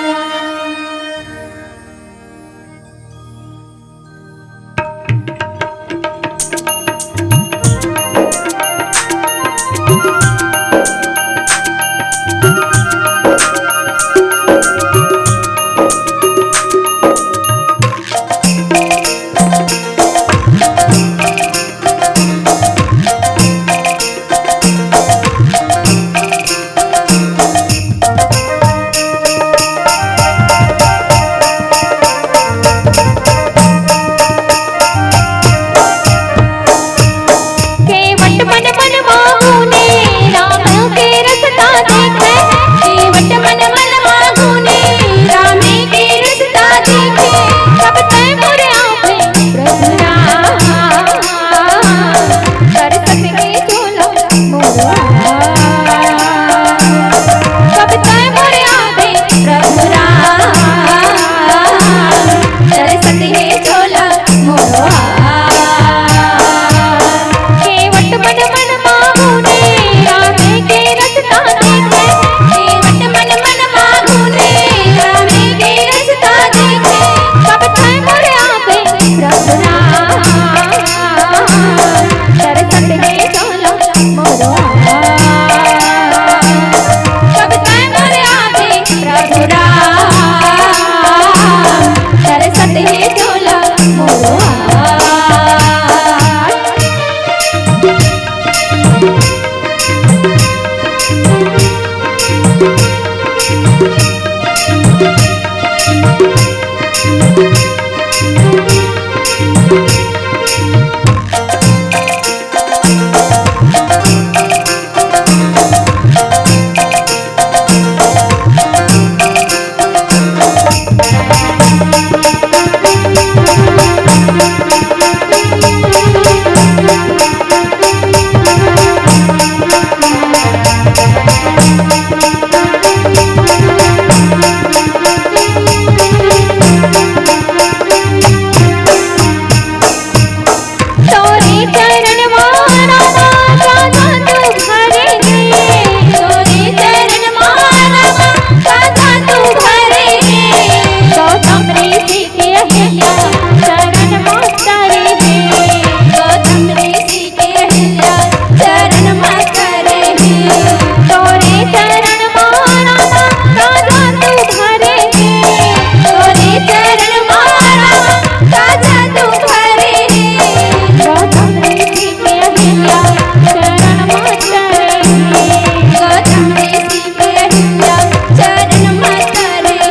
गौतम ऋषि के अहिल्या चरण मत रहे।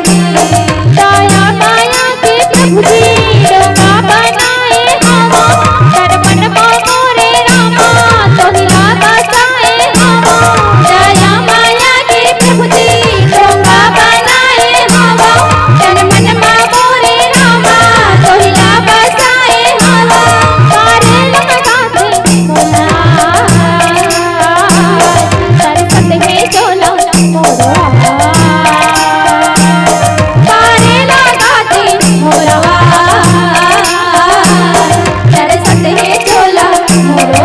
दया माया के प्रभु जी डोंगा बनाए हवा, कर मन मोरे रामा तोहिला बसाए हवा। दया माया के प्रभु जी डोंगा बनाए हवा, तन मन मोरे रामा तोहिला बसाए हवा। पारे लगाते मोरा सरसत है चोला मोरा, पारे लगाते मोरा सरसत है चोला मोरा।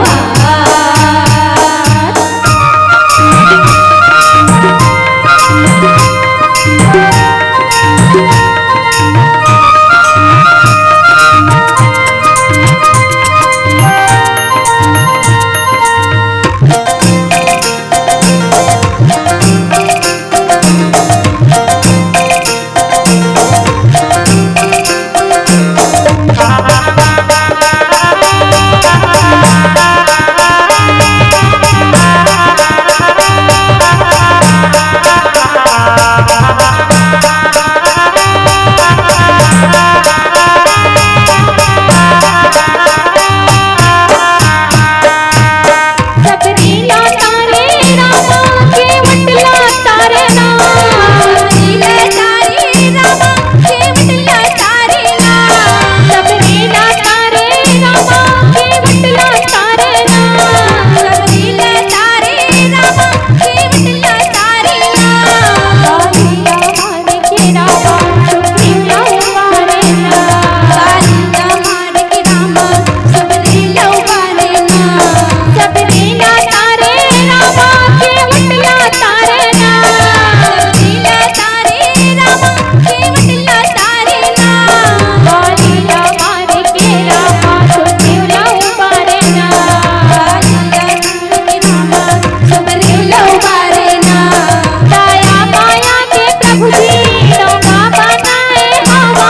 सबरीला तारे रामा के वटला तारे ना, लीला तारे रामा के वटला तारे ना। सबरीला तारे रामा के वटला तारे ना। लीला तारे रामा के वटला तारे ना। कालिया मार के रामा सुप्रीला उबारे ना, कालिया मार के रामा सबरीला उबारे ना। सबरीला तारे रामा के वटला तारे ना। लीला तारे रामा के वटला तारे ना। कालिया मार के रामा सुप्रीला उबारे ना। कालिया मार के रामा सबरीला उबारे ना। दया माया के प्रभु जी डोंगा बनाए हवा,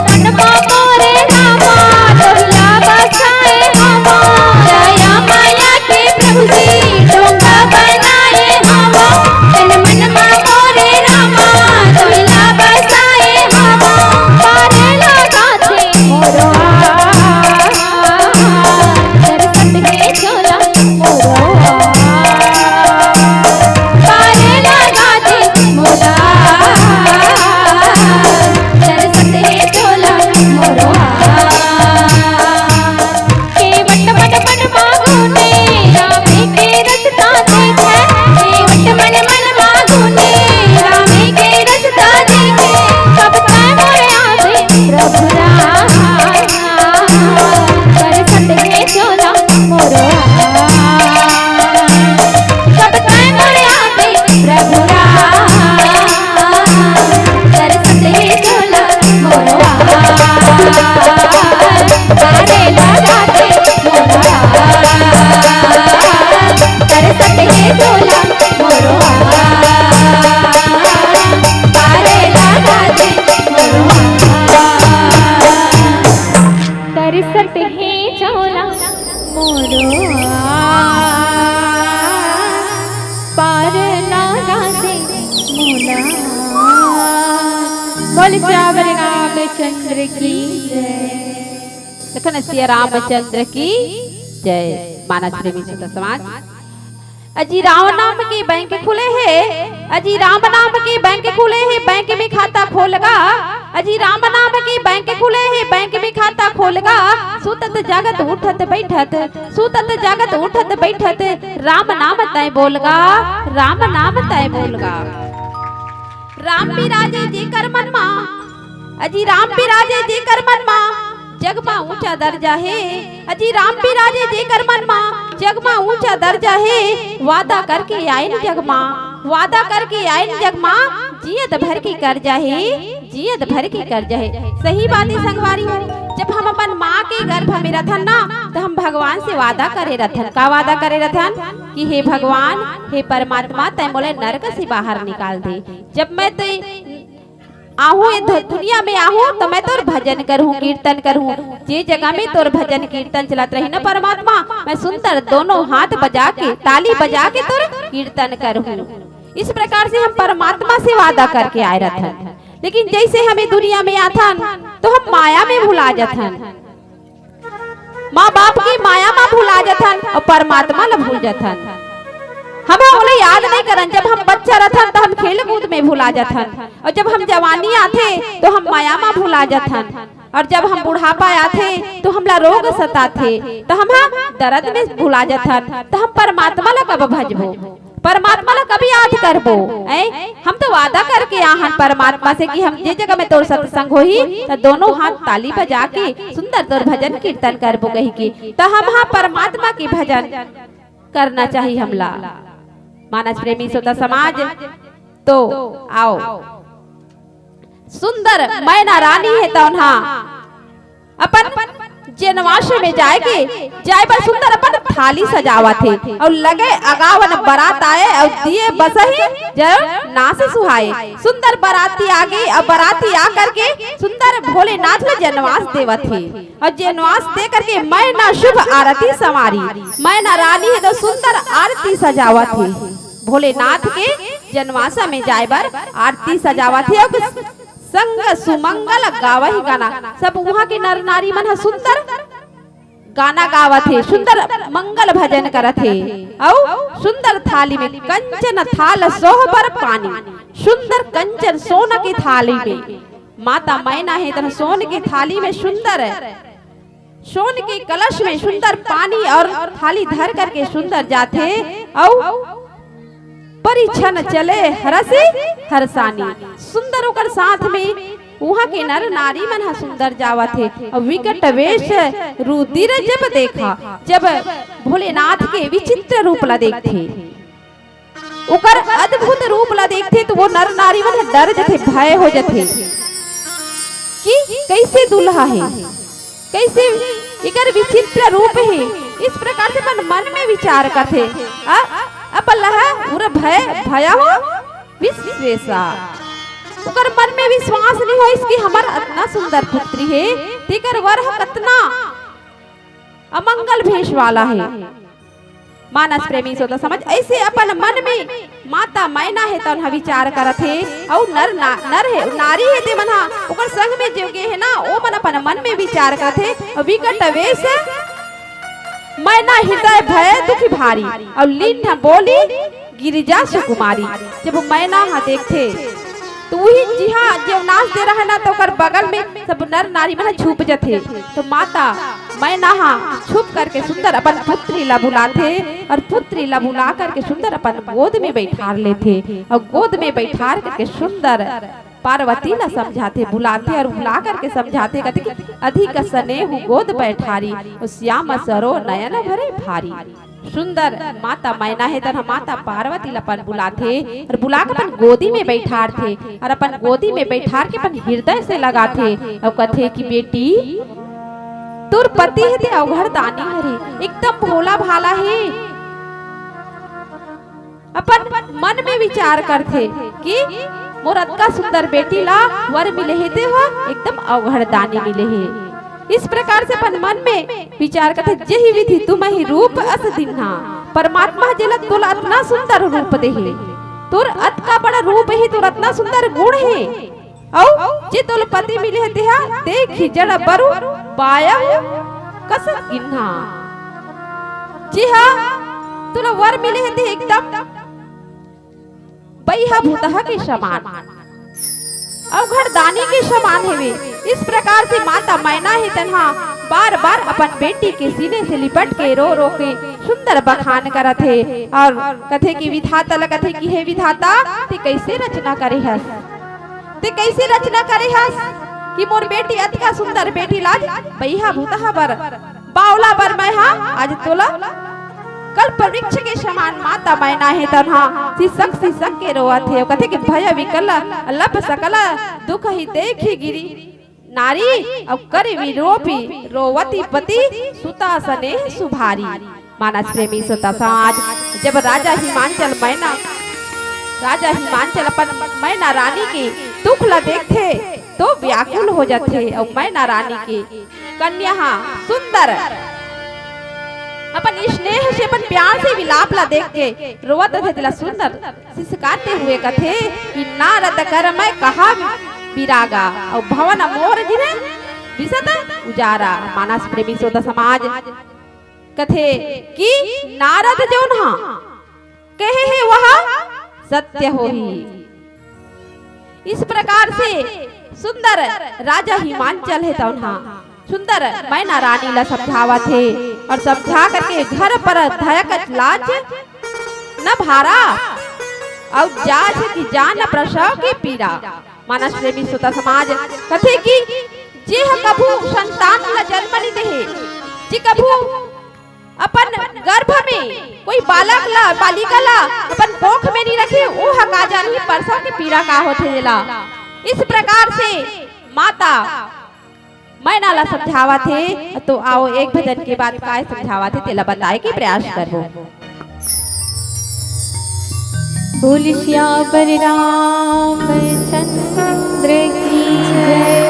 तन मन मोरे रामा तोहिला बसाए हवा। दया माया के प्रभु जी डोंगा बनाए हवा, तन मन मोरे रामा तोहिला बसाए हवा। पारे लगाते मोरो सरसत के चोला मोरो, पारे लगाते मोरा सरसत है चोला मोरा। के वट मन मन मांगूने रामे के रसता देखे। हे वट मन मन मांगूने रामे के रसता देखे। कब तक मोरे आवे प्रभु राम सरसत है चोला मोरो, कब तक मोरे आवे प्रभु राम सरसत है चोला मोरा। पारे लगाते मोरा सरसत है चोला मोरा। पारे लगाते मोरा। तरसत है चोला मोरो, पार लगा दे मोला। बोल श्यावर रामचंद्र की जय। लखन सिया रामचंद्र की जय। मानस प्रेमी सुत समाज। अजी राम नाम के बैंक खुले हैं, अजी राम नाम के बैंक खुले हैं, बैंक में खाता खोलगा। अजी राम नाम के बैंक खुले हैं, बैंक में खाता खोलगा। सुतत जागत उठत बैठत, सुतत जागत उठत बैठत, राम नाम तय बोलगा, राम नाम तय बोलगा। राम बिराजे जी कर मन मा, अजी राम बिराजे जी कर मन मा, जग मा ऊंचा दर्जा है। अजी राम बिराजे जी कर मन मा, जग मा ऊंचा दर्जा है। वादा करके आयन जग मा, वादा करके आयन जग मा, जियत भर की कर्जा है, जियत भर की कर्जा है। सही बात है संगवारी हो। जब हम अपन माँ के गर्भ में रथन ना, तो हम भगवान से वादा करे रथन। का वादा करे रथन कि हे भगवान, हे परमात्मा, तय मोले नरक से बाहर निकाल दे। जब मैं आहू ये दुनिया में आहू तो मैं तोर भजन करूँ कीर्तन करूँ। जे जगह में तोर भजन कीर्तन चलत रही ना परमात्मा, मैं सुंदर दोनों हाथ बजा के ताली बजा के तोर कीर्तन करूँ। इस प्रकार से हम परमात्मा से वादा करके आए रहथन, लेकिन जैसे हमें दुनिया में आथन तो हम माया में भुला जाथन, माँ बाप की माया में भुला जाथन और परमात्मा ला भूल जाथन। हमें बोले याद नहीं करन, जब हम बच्चा रहथन तो हम खेल कूद में भुला जाथन, और जब हम जवानी आथे तो हम माया में भुला जाथन, और जब हम बुढ़ापा आथे तो हमला रोग सताथे तो हम दर्द में भुला जाथन। तो हम परमात्मा ला कब भजबो, परमात्मा ला कभी याद करबो? हम तो वादा करके आहन परमात्मा से कि हम जे जगह में तोर सत्संग होही तो दोनों हाथ ताली बजा के सुंदर तोर भजन कीर्तन करबो कही के। तो हम परमात्मा की भजन करना चाहिए हमला। मानस प्रेमी श्रोता समाज, तो आओ सुंदर मैना रानी है तो अपन जनवास में जाए पर सुंदर अपन थाली सजावा थे और लगे अगावन बारात आए और दिए बसही जब नाच सुहाए। सुंदर बाराती आगे और बाराती आकर के सुंदर भोलेनाथ ने जनवास देवा थे, और जनवास दे करके मैना शुभ आरती संवारी। मैना रानी है तो सुंदर आरती सजावा थे, भोलेनाथ के जनवासा में जाए बर आरती सजावा थे और संग सुमंगल गावा ही गाना। सब वहाँ के नर नारी मन सुंदर गाना गावा थे, सुंदर मंगल भजन करत थे, और सुंदर थाली में कंचन थाल सोह पर पानी, सुंदर कंचन सोना की थाली में माता मैना है तो सोन की थाली में सुंदर सोन के कलश में सुंदर पानी और थाली धर करके सुंदर जाते, और परिछन चले हरसे हरसानी। सुंदर ओकर साथ में वहाँ के नर नारी मन सुंदर जावा थे, और विकट वेश रुधिर जब देखा, जब भोलेनाथ के विचित्र रूप ला देखते, ओकर अद्भुत रूप ला देखते तो वो नर नारी मन डर जाते, भय हो जाते कि कैसे दुल्हा है, कैसे इकर विचित्र रूप है। इस प्रकार से अपन मन में विचार करते, अब अल्लाह पूरा भया हो विश्वेशा, उकर मन में विश्वास नहीं हो इसकी हमार इतना सुंदर पुत्री है, तेकर वरह कितना अमंगल भेष वाला है। मानस प्रेमी सोता समझ ऐसे अपन मन में माता मैना है तो विचार करत है, और नर है नारी है ते मना उकर संग में जो गे है ना वो मन अपन मन में विचार करत है, और विकट वेश मैना हृदय भय दुखी भारी, और लीन बोली गिरिजा सुकुमारी। जब मैना देखते तो वही जी हाँ जो नाच दे रहा है ना तो कर बगल में सब नर नारी मन छुप जाते, तो माता मैना छुप करके सुंदर अपन पुत्री ला बुलाते, और पुत्री ला बुला करके सुंदर अपन गोद में बैठार लेते, और गोद में बैठार करके सुंदर पार्वती ला समझाते, बुलाते और बुला करके समझाते, कहते कि अधिक स्नेह गोद बैठारी, श्याम सरो नयन भरे भारी। सुंदर माता मैना है तरह माता पार्वती अपन बुलाते और बुला के अपन गोदी में बैठार थे, और अपन गोदी में बैठार के अपन हृदय से लगाते, और कहते कि बेटी तुर पति है ते अवघड़ दानी हरे, एकदम भोला भाला है। अपन मन में विचार करते कि मोर अतका सुंदर बेटी ला वर मिले है ते हो एकदम अवघड़ दानी मिले है। इस प्रकार से अपन मन में विचार करते, जही विधि तुम ही रूप अस दिन्हा, परमात्मा जिला तोला इतना सुंदर रूप दे है, तोर अतका बड़ा रूप है, तोर इतना सुंदर गुण है, औ जे तोल पति मिले है तेहा देखी जड़ बरु पाया कस गिन्हा। जी हाँ तोला वर मिले है ते एकदम बैहा भूतहा के समान, अवघड़ दानी के समान है वे। इस प्रकार से माता मैना ही तन्हा बार बार अपन बेटी के सीने से लिपट के रो रो के सुंदर बखान करत है, और कथे की विधाता ल कथे की हे विधाता ते कैसे रचना करे हस, ते कैसे रचना करे हस कि मोर बेटी अतका सुंदर बेटी लाज बैहा भूतहा बर बावला बर मैं आज तोला कल्प वृक्ष के समान माता मैना है तन्हा सिसक के रोवत है, कहते कि भय विकल लप सकल दुख ही देखी गिरी नारी, अब करे विरोपी रोवती पति सुता सने सुभारी। मानस प्रेमी सुता समाज, जब राजा हिमांचल अपन मैना रानी की दुख ला देखते तो व्याकुल हो जाते। और मैना रानी के कन्या सुंदर अपन स्नेह से अपन प्यार से विलाप ला देख के रोवत थे दिला सुंदर सिसकाते हुए कथे कि नारद कर मैं कहा विरागा और भवन मोर जिने विसत उजारा। मानस प्रेमी सोता समाज कथे कि नारद जो ना कहे है वह सत्य हो ही। इस प्रकार से सुंदर राजा हिमांचल है तौना सुंदर मैना रानी ला समझावा थे और समझा करके घर पर धयक लाज न भारा और जाज की जान प्रसव की पीड़ा। मानस प्रेमी सुता समाज कथे कि जे कभू संतान ला जन्म नहीं दे जी कभू अपन गर्भ में कोई बालक ला बालिका ला अपन कोख में नहीं रखे वो हका जानी प्रसव की पीड़ा का होथे देला। इस प्रकार से माता मैना ला समझावा थे। तो आओ एक भजन के बाद काय समझावा थे तेला बताए के प्रयास करबो। बोल श्यावर रामचंद्र की जय।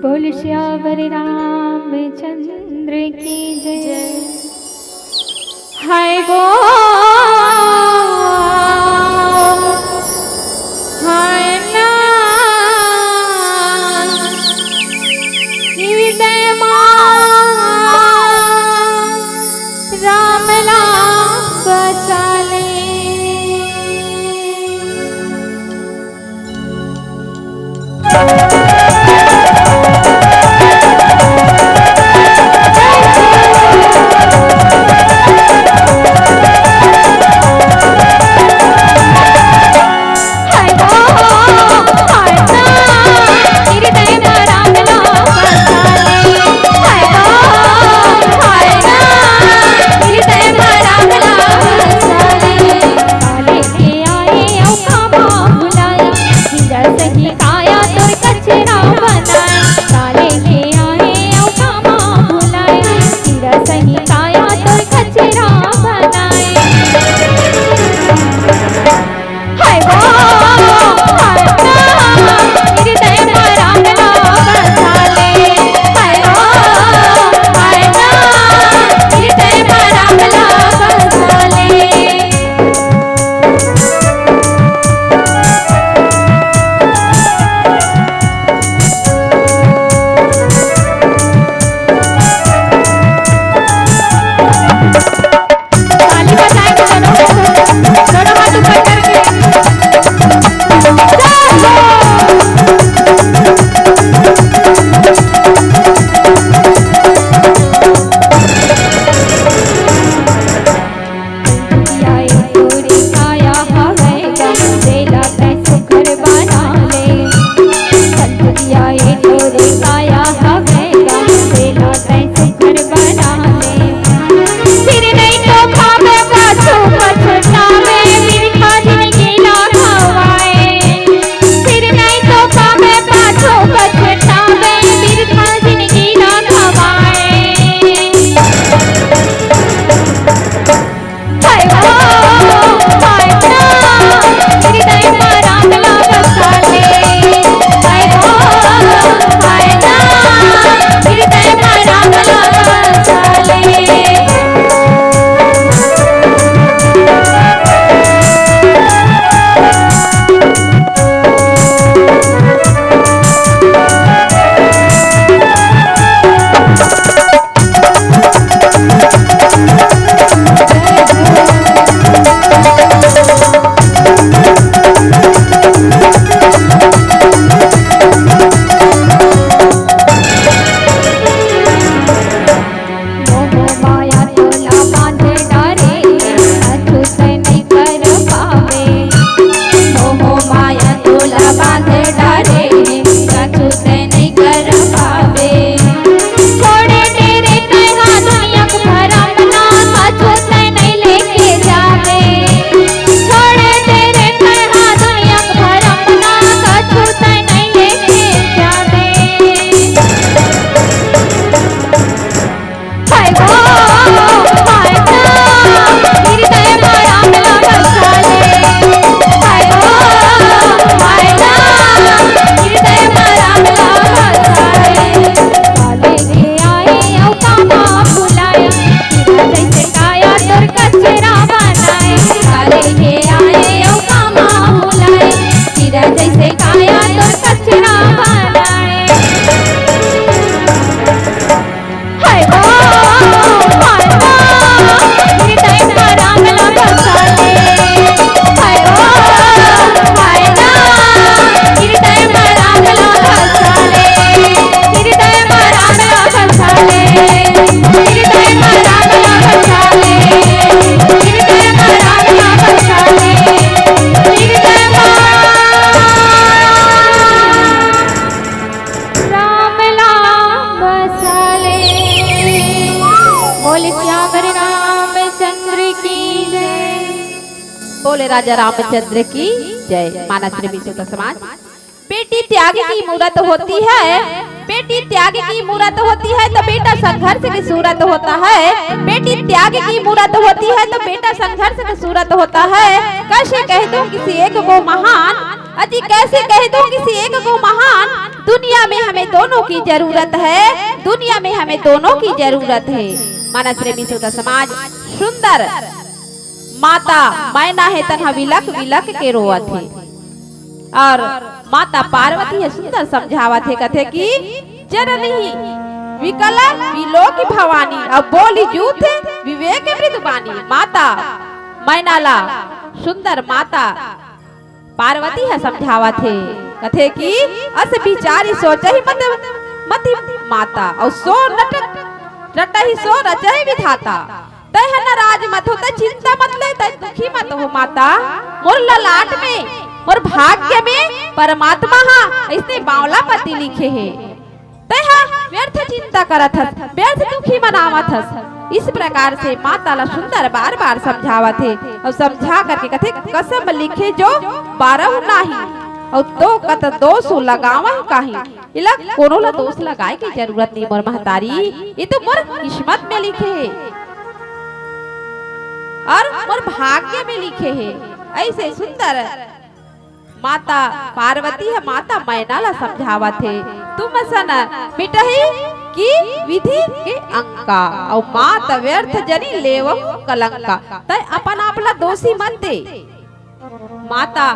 बोल श्यावर रामचंद्र की जय। हाय गो हाय ना हृदय राम राम बचाले। बोले राजा रामचंद्र की जय। मानस प्रेमी श्रोता समाज, बेटी त्याग की मूरत होती है, बेटी त्याग की मूरत होती है तो बेटा संघर्ष की सूरत होता है। बेटी त्याग की मूरत होती है तो बेटा संघर्ष की सूरत होता है। कैसे कह दूं किसी एक को महान, अजी कैसे कह दूं किसी एक को महान। दुनिया में हमें दोनों की जरूरत है, दुनिया में हमें दोनों की जरूरत है। मानस प्रेमी श्रोता समाज, सुंदर माता मैना है तन्हा विलक विलक के रोवत है, और माता पार्वती है सुंदर समझावत है, कथे की जननी विकल विलोक भवानी, अब बोली जूथ विवेक मृदुबानी। माता मैनाला सुंदर माता पार्वती है समझावत है, कथे की अस विचारी सोचहि मति माता, और सो रटहि सो रचहि विधाता। तह नाराज मत हो, तह चिंता मत ले, तह दुखी मत हो माता। मोर ललाट में और भाग्य में परमात्मा इसने बावला पति लिखे है, तह व्यर्थ चिंता करत हस, व्यर्थ दुखी मनावत हस। इस प्रकार से माता ला सुंदर बार बार समझावत है, और समझा करके कथे कसम लिखे जो 12 नाही, और तो कत दोष लगावह काहि। इला कोनो ला दोष लगाए की जरूरत नहीं मोर महतारी, ये तो मोर किस्मत में लिखे है और मोर भाग्य में लिखे है। ऐसे सुंदर माता पार्वती है माता मैना ला समझावत है, तुम सन मिटहि की विधि के अंका, और माता व्यर्थ जनी लेव कलंका। तय अपन आपला दोषी मत दे, माता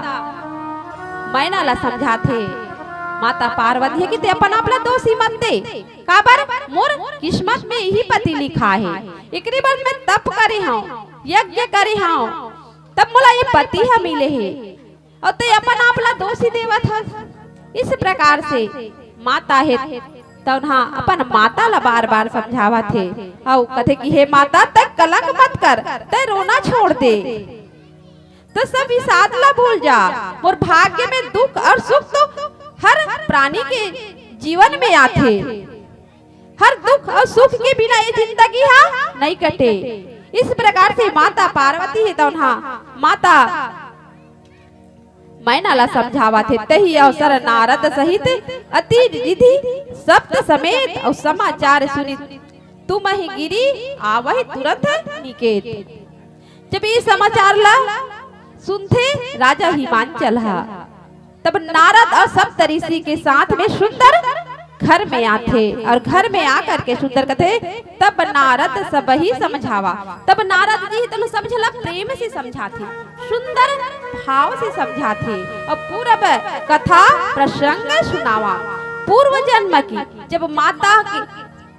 मैना ला समझाते माता पार्वती है कि ते अपन आपला दोषी मत दे, काबर मोर किस्मत में यही पति लिखा है। एकरी बाद में तप करे हूं, यज्ञ करे हूं, तब मोला ये पति है मिले है, और ते अपन आपला दोषी देवत हस। इस प्रकार से माता है तो अपन माता ला बार बार समझावत है, और कथे कि हे माता तक कलंक मत कर, ते रोना छोड़ दे, तो सब विषाद ला भूल जा। और भाग्य में दुख और सुख तो हर प्राणी के जीवन में आते, हर दुख और सुख के बिना ये जिंदगी नहीं कटे। इस प्रकार से माता पार्वती है तो माता मैना ला समझावत है। तही अवसर नारद सहित अति रिधि सप्त समेत, और समाचार सुनी तुम ही गिरी आवहि तुरंत निकेत। जब ये समाचार ला सुनते राजा हिमांचल तब नारद और सप्त ऋषि के साथ में सुंदर घर में आते, और घर में आकर के सुंदर कथे तब नारद सब ही समझावा। तब नारद जी तो समझला प्रेम से समझाते, सुंदर भाव से समझाते, और पूर्व कथा प्रसंग सुनावा। पूर्व जन्म की जब माता की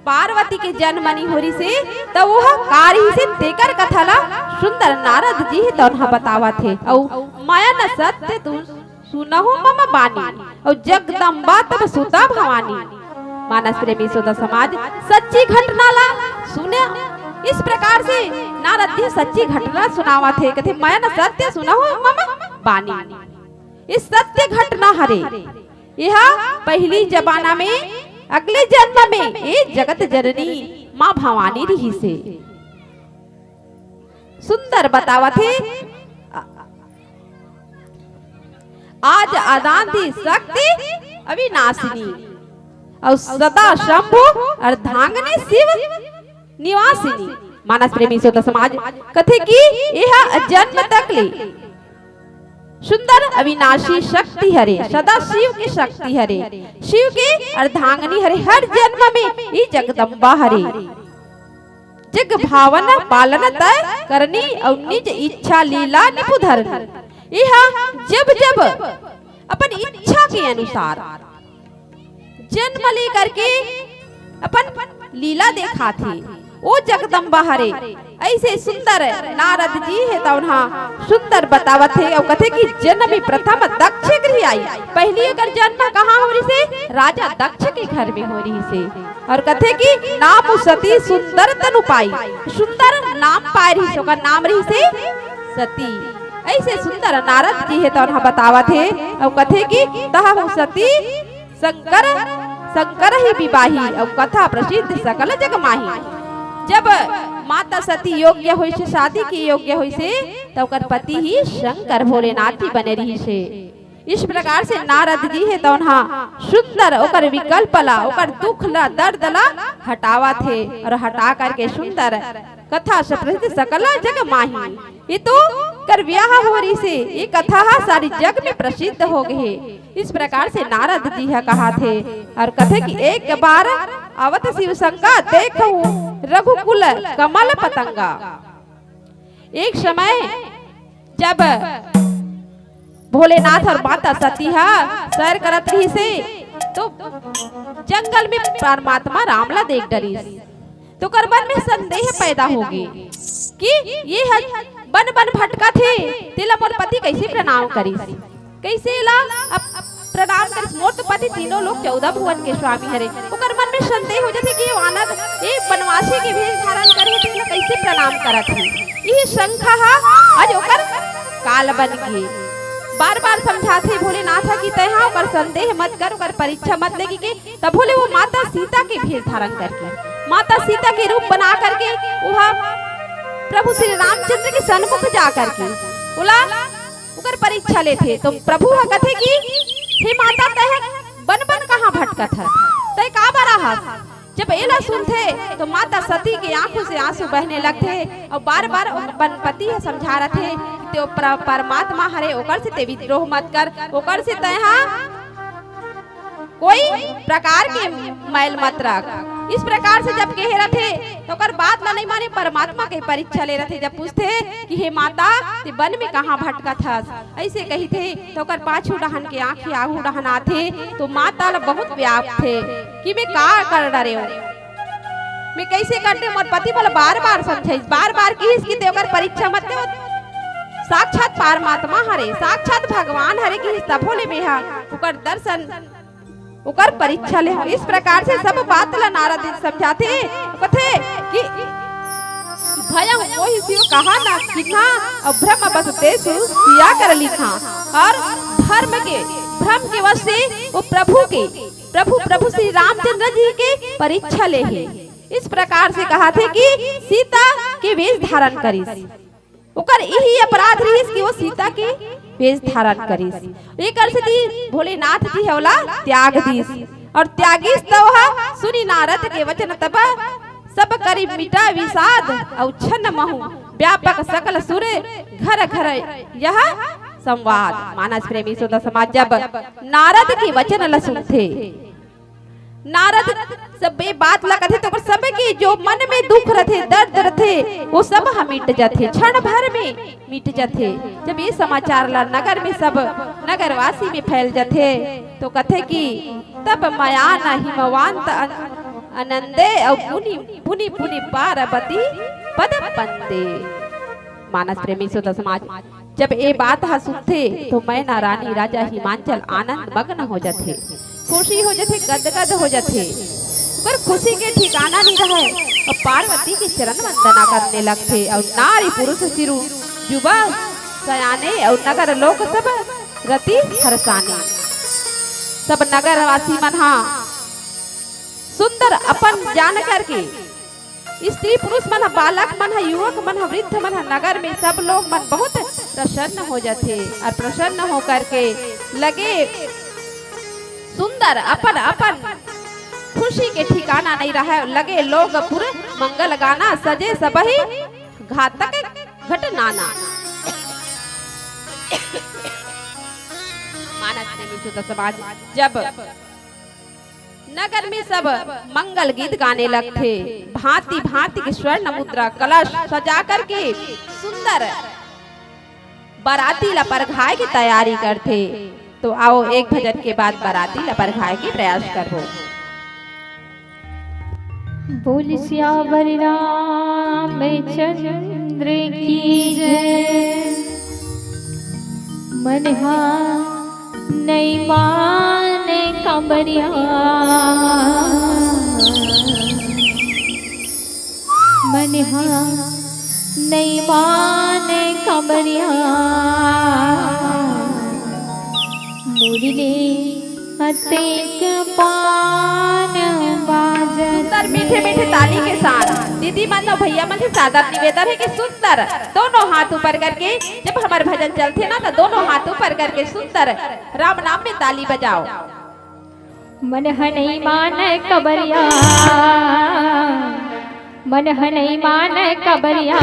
पार्वती के जन्मनी होरी से तब वह कारी से देकर कथा ला सुंदर नारद जी तो बतावा थे, और माया न सत्य तू सुनहु मम बानी, और जगदम्बा तब सुता भवानी। मानस प्रेमी श्रोता समाज, सच्ची घटना ला सुने। इस प्रकार से नारद जी सच्ची घटना सुनावा थे, कहते माया न सत्य सुनहु मम बानी। इस सत्य घटना हरे यह पहली जमाना में अगले जन्म में ये जगत जननी माँ भवानी रही से सुंदर बतावा थे। आज अदांती शक्ति अविनाशिनी, और सदा शंभु अर्धांगिनी शिव निवासिनी। मानस प्रेमी श्रोता समाज, कथे की यह जन्म तक ले सुंदर अविनाशी शक्ति हरे, सदा शिव की शक्ति हरे, शिव के अर्धांगिनी हरे, हर जन्म में ये जगदम्बा हरे। जग भावना पालन तय करनी, और निज इच्छा लीला निपुधरनी। यह जब जब अपन इच्छा के अनुसार जन्म लेकर के अपन लीला देखा थे, वो जगदम्बा हरे। ऐसे सुंदर नारद जी है तो सुंदर बतावत है, और कथे कि जन्म प्रथम दक्ष गृह आई। पहली अगर जन्म कहाँ हो रही से, राजा दक्ष के घर में हो रही से, और कथे कि नाम सती सुंदर तनु पाई, सुंदर नाम पाए रही से, ओकर नाम रही से सती। ऐसे सुंदर नारद जी है तो बतावत है, और कथे कि तह सती शंकर ही विवाही, और कथा प्रसिद्ध सकल जग माही। जब माता सती योग्य हुई से शादी की योग्य हुई से तो ओकर पति ही शंकर भोलेनाथ ही बने रही से। इस प्रकार से नारद जी है तो सुंदर ओकर विकल्प ला ओकर दुख ला दर्द ला हटावा थे और हटा करके सुंदर कथा से प्रसिद्ध सकल जग माही। ये तो कर ब्याह हो रही से ये कथा सारी जग में प्रसिद्ध हो गई। इस प्रकार से नारद जी है कहा थे और कथे कि एक बार अवत शिव शंका देखो रघुकुल कमल पतंगा। एक समय जब भोलेनाथ और माता सती सैर करत रही से तो जंगल में परमात्मा रामला देख डरी तो कर मन में संदेह पैदा होगी कि ये बन बन भटका थे तिला मोर पति कैसे प्रणाम करी कैसे ला अब प्रणाम कर मोर तो पति तीनों लोग 14 भुवन के स्वामी हरे। ओकर मन में संदेह हो जाते कि वानर ये बनवासी के भेष धारण करे थे कैसे प्रणाम करत है। ये शंखा आज ओकर काल बन गई। बार बार समझाते भोलेनाथ की तय ओकर संदेह मत कर ओकर परीक्षा मत लेगी के तब बोले वो माता सीता के भेष धारण करके माता सीता के रूप बना करके वह प्रभु श्री रामचंद्र के सन्मुख जा करके बोला ओकर परीक्षा लेते तो प्रभु कथे कि हे माता तय बन बन कहाँ भटकत है तय का बरा। जब एला सुनते तो माता सती की आंखों से आंसू बहने लगते और बार बार बनपति समझा रहे थे तो परमात्मा हरे ओकर से ते विद्रोह मत कर ओकर से तय कोई प्रकार के मैल मत रख। इस प्रकार से जब कह रहे थे तो कर बात ला नहीं माने परमात्मा के परीक्षा ले रहे थे। जब पूछते कि हे माता ते वन में कहाँ भटका था ऐसे कही थे तो कर पाछू डहन के आंखें आहू डहन आते तो माता बहुत व्याप थे कि मैं का कर रहे हो मैं कैसे करते मोर पति बोला बार बार समझाई बार बार की देवकर परीक्षा मत दे साक्षात परमात्मा हरे साक्षात भगवान हरे की तब बोले बेहा ओकर दर्शन ओकर परीक्षा ले। इस प्रकार से सब बात ला नारद समझाते कथे कि भयं कोई शिव कहा ना किन्हा और ब्रह्म बस तेसु सिया कर लिखा और धर्म के भ्रम के वश से वो प्रभु श्री रामचंद्र जी के परीक्षा ले है। इस प्रकार से कहा थे कि सीता के वेश धारण करी ओकर यही अपराध रही कि वो सीता के वेश धारण करी एक भोलेनाथ जी होला त्याग दीस और त्यागीस तो सुनी नारद के वचन तब सब करी मिटा विषाद और छन्न महु व्यापक सकल सुरे घर घर यह संवाद। मानस प्रेमी सुधा समाज जब नारद के वचन ल सुनते नारद सब बात लगा थे तो सब के जो मन में दुख रहे दर्द रहे वो सब हम मिट जाते क्षण भर में मिट जाते। जब ये समाचार ला नगर में सब नगरवासी में फैल जाते तो कथे कि तब माया न हिमवांत आनंदे और पुनि पुनि पुनि पार्वती पद बंदे। मानस प्रेमी सुधा समाज जब ये बात सुनते तो मैना रानी राजा हिमांचल आनंद मग्न हो जाते खुशी हो जाते गदगद हो जाते पर खुशी के ठिकाना नहीं रहे और पार्वती के चरण वंदना करने लगते और नारी पुरुष सिरु जुबा सयाने और नगर लोग सब रति हरसाने सब नगरवासी मन सुंदर अपन जान करके स्त्री पुरुष मन बालक मन युवक मन वृद्ध मन नगर में सब लोग मन बहुत प्रसन्न हो जाते और प्रसन्न हो करके लगे सुंदर अपन अपन खुशी के ठिकाना नहीं रहा लगे लोग पूरे मंगल गाना सजे सबही घातक घटनाना। मानस प्रेमी सुधा समाज जब नगर में सब मंगल गीत गाने लगते भांति भांति के स्वर्ण मुद्रा कलश सजा करके सुंदर बाराती ला परघाए की तैयारी करते। तो आओ एक भजन के बाद बाराती ला परघाए की प्रयास करो। बोल सियावर रामचंद्र की जय। मनहा नहीं माने कमरिया मनहा नहीं माने कमरिया मुरली हतेक पान बाजन। मीठे मीठे ताली के साथ दीदी मन और भैया मन से सादर निवेदन है कि सुंदर दोनों हाथ ऊपर करके जब हमारे भजन चलते ना तो दोनों हाथ ऊपर करके सुंदर राम नाम में ताली बजाओ। मन हनई मान कबरिया, मन हनई मान कबरिया,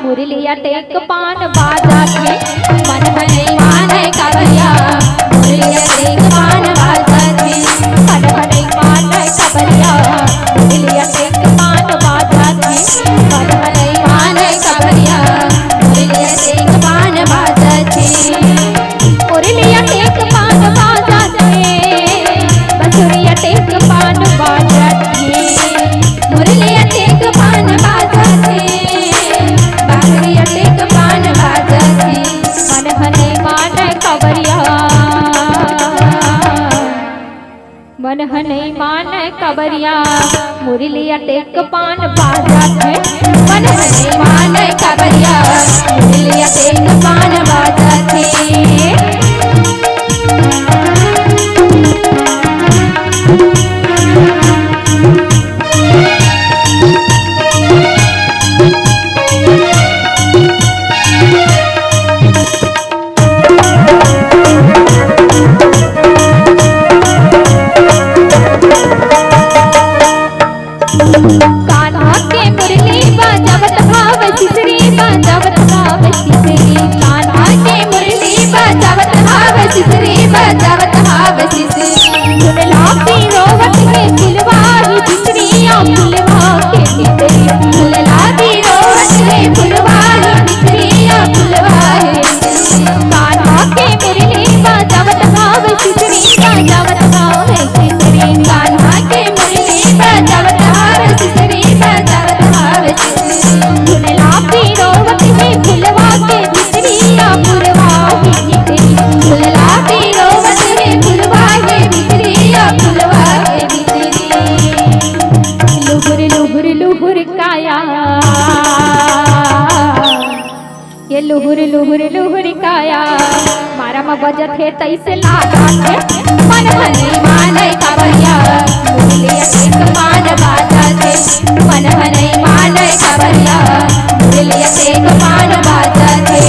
मुरलिया टेक पान बाजा थे। मन हनई मान कबरिया, मुरलिया टेक पान बाजा थे। मन हनई मान कबरिया, मुरलिया टेक पान बाजा थे। मन हनई मान कबरिया, मुरलिया टेक पान बाजा थे। मुरलिया टेक पान बाजा थे, बसुरिया टेक पान बाजा थे। मुरलिया टेक पान बाजा थे, बासुरिया टेक पान बाजा थे। मन हने मान कबरिया, मन हने मान कबरिया, मुरलिया टेक पान बाजा थे। मन हने मान कबरिया, मुरलिया टेक पान बाजा थे। कान्हा के मुरली बजावत भाव सिसरी, बजावत भाव सिसरी। कान्हा के मुरली बजावत भाव सिसरी, बजावत भाव सिसरी। सुनला की रोवत है दिलवा ही सिसरी, फुलवा के सिसरी। सुनला की रोवत है फुलवा ही सिसरी, फुलवा है सिसरी। कान्हा के मुरली बजावत भाव सिसरी, बजावत भाव सिसरी। कान्हा के मुरली बजावत सिसरी, बजावत भाव सिसरी। सुनला की रोवत है फुलवा के सिसरी, फुलवा के सिसरी। सुनला की रोवत है फुलवा के सिसरी, फुलवा के सिसरी। लुहुर लुहुर लुहुर काया, ये लुहुर लुहुर लुहुर काया, मारा में बजत है तैसे लागा थे। मन हने मान कबरिया, मुरलिया टेक पान बाजा थे। मन हने मान कबरिया, मुरलिया टेक पान बाजा थे।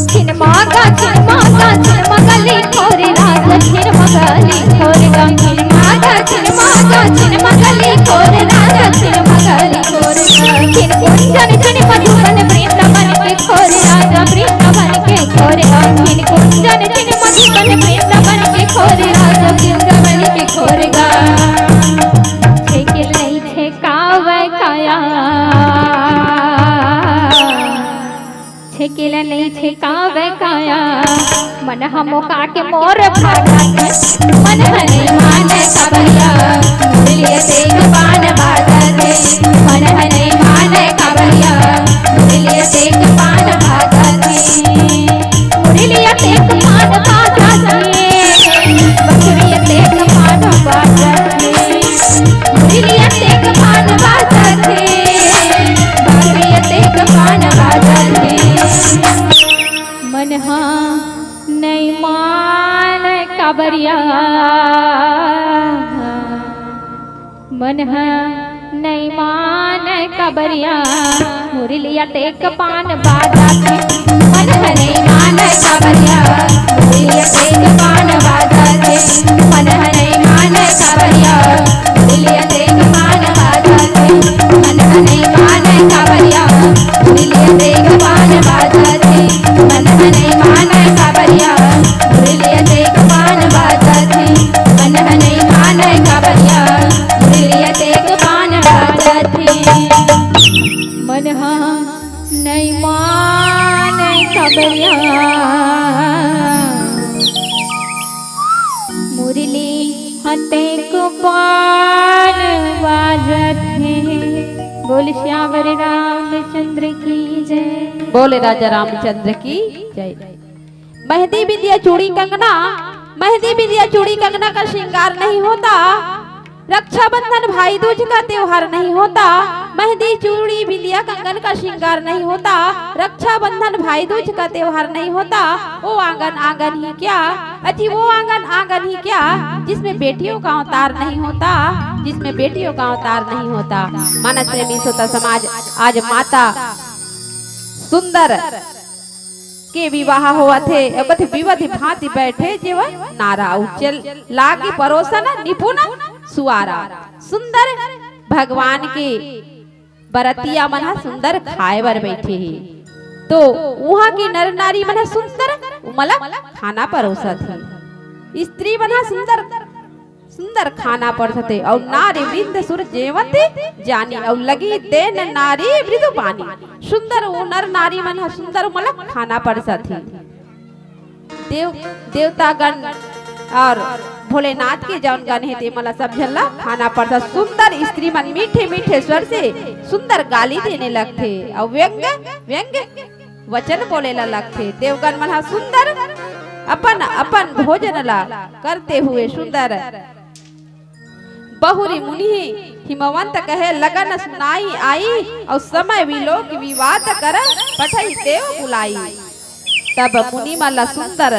छिनमागा छिनमागा छिनमगली खोरे राजा, छिनमगली खोरे गा। छिनमागा छिनमागा छिनमगली खोरे राजा, छिनमगली खोरे गा। छिन कुंजन छिन मधुबन वृंदावन के खोरे राजा, वृंदावन के खोरे गा। छिन कुंजन छिन मधुबन वृंदावन के खोरे राजा, वृंदावन के खोरे गा। छेके नहीं छेकावे काया, छेकेला नहीं छेकावे काया, मन हमो काटे मोर भागा थे। मन हने मान कबरिया, मुरलिया टेक पान बाजा थे। मन हने मान कबरिया, मुरलिया टेक पान बाजा थे। मुरलिया टेक पान बाजा थे, बसुरिया टेक पान बाजा थे। मुरलिया टेक पान बाजा थे, बासुरिया टेक पान बाजा थे। मन नहीं मान कबरिया, मन नहीं मान कबरिया, मुरलिया टेक पान बाजा थे। मन नहीं मान कबरिया, मुरलिया टेक पान बाजा थे। मन नहीं मान कबरिया, मुरलिया टेक पान बाजा थे। मन नहीं मान कबरिया, मुरलिया टेक पान बाजा थे। मन नहीं मान कबरिया, मुरलिया टेक पान बाजा थे। मन नहीं मान कबरिया, मुरलिया टेक पान बाजा थे। मन नहीं मान कबरिया, मुरली टेक पान बाजा थे। बोल श्यावर रामचंद्र की जय। बोले राजा रामचंद्र की जय। मेहंदी बिंदिया चूड़ी कंगना, मेहंदी बिंदिया चूड़ी कंगना का श्रृंगार नहीं होता, रक्षाबंधन भाई दूज का त्योहार नहीं होता, मेहंदी चूड़ी बिंदिया कंगन का श्रृंगार नहीं होता, रक्षाबंधन भाई दूज का त्योहार नहीं होता। वो आंगन आंगन ही क्या, अजी वो आंगन आंगन ही क्या, जिसमें बेटियों का अवतार नहीं होता, जिसमें बेटियों का अवतार नहीं होता। मानस प्रेमी श्रोता समाज, आज माता सुंदर के विवाह हुआ थे, अगत विवध भांति बैठे जेव नारा, उच्चल लागी परोसन निपुण सुआरा। सुंदर भगवान के बरतिया मना सुंदर खाए बर बैठे ही, तो वहाँ की नर नारी मना सुंदर मला खाना परोसा थी, स्त्री मना सुंदर सुंदर खाना परोसते, और नारी वृंद सुर जेवंती जानी, और लगी देन नारी मृदु पानी। सुंदर वो नर नारी मन सुंदर मला खाना परोसा थी। देवता गण और भोलेनाथ के जौन गण है ते मला सब झल्ला खाना पड़ता। सुंदर स्त्री मन मीठे मीठे स्वर से सुंदर गाली देने लगते, और व्यंग व्यंग वचन बोले लगते। देवगण मन सुंदर अपन अपन भोजन ला करते हुए सुंदर बहुरी मुनि हिमवंत कहे लगन सुनाई आई, और समय विलोक विवाद कर पठई देव बुलाई। तब मुनि माला सुंदर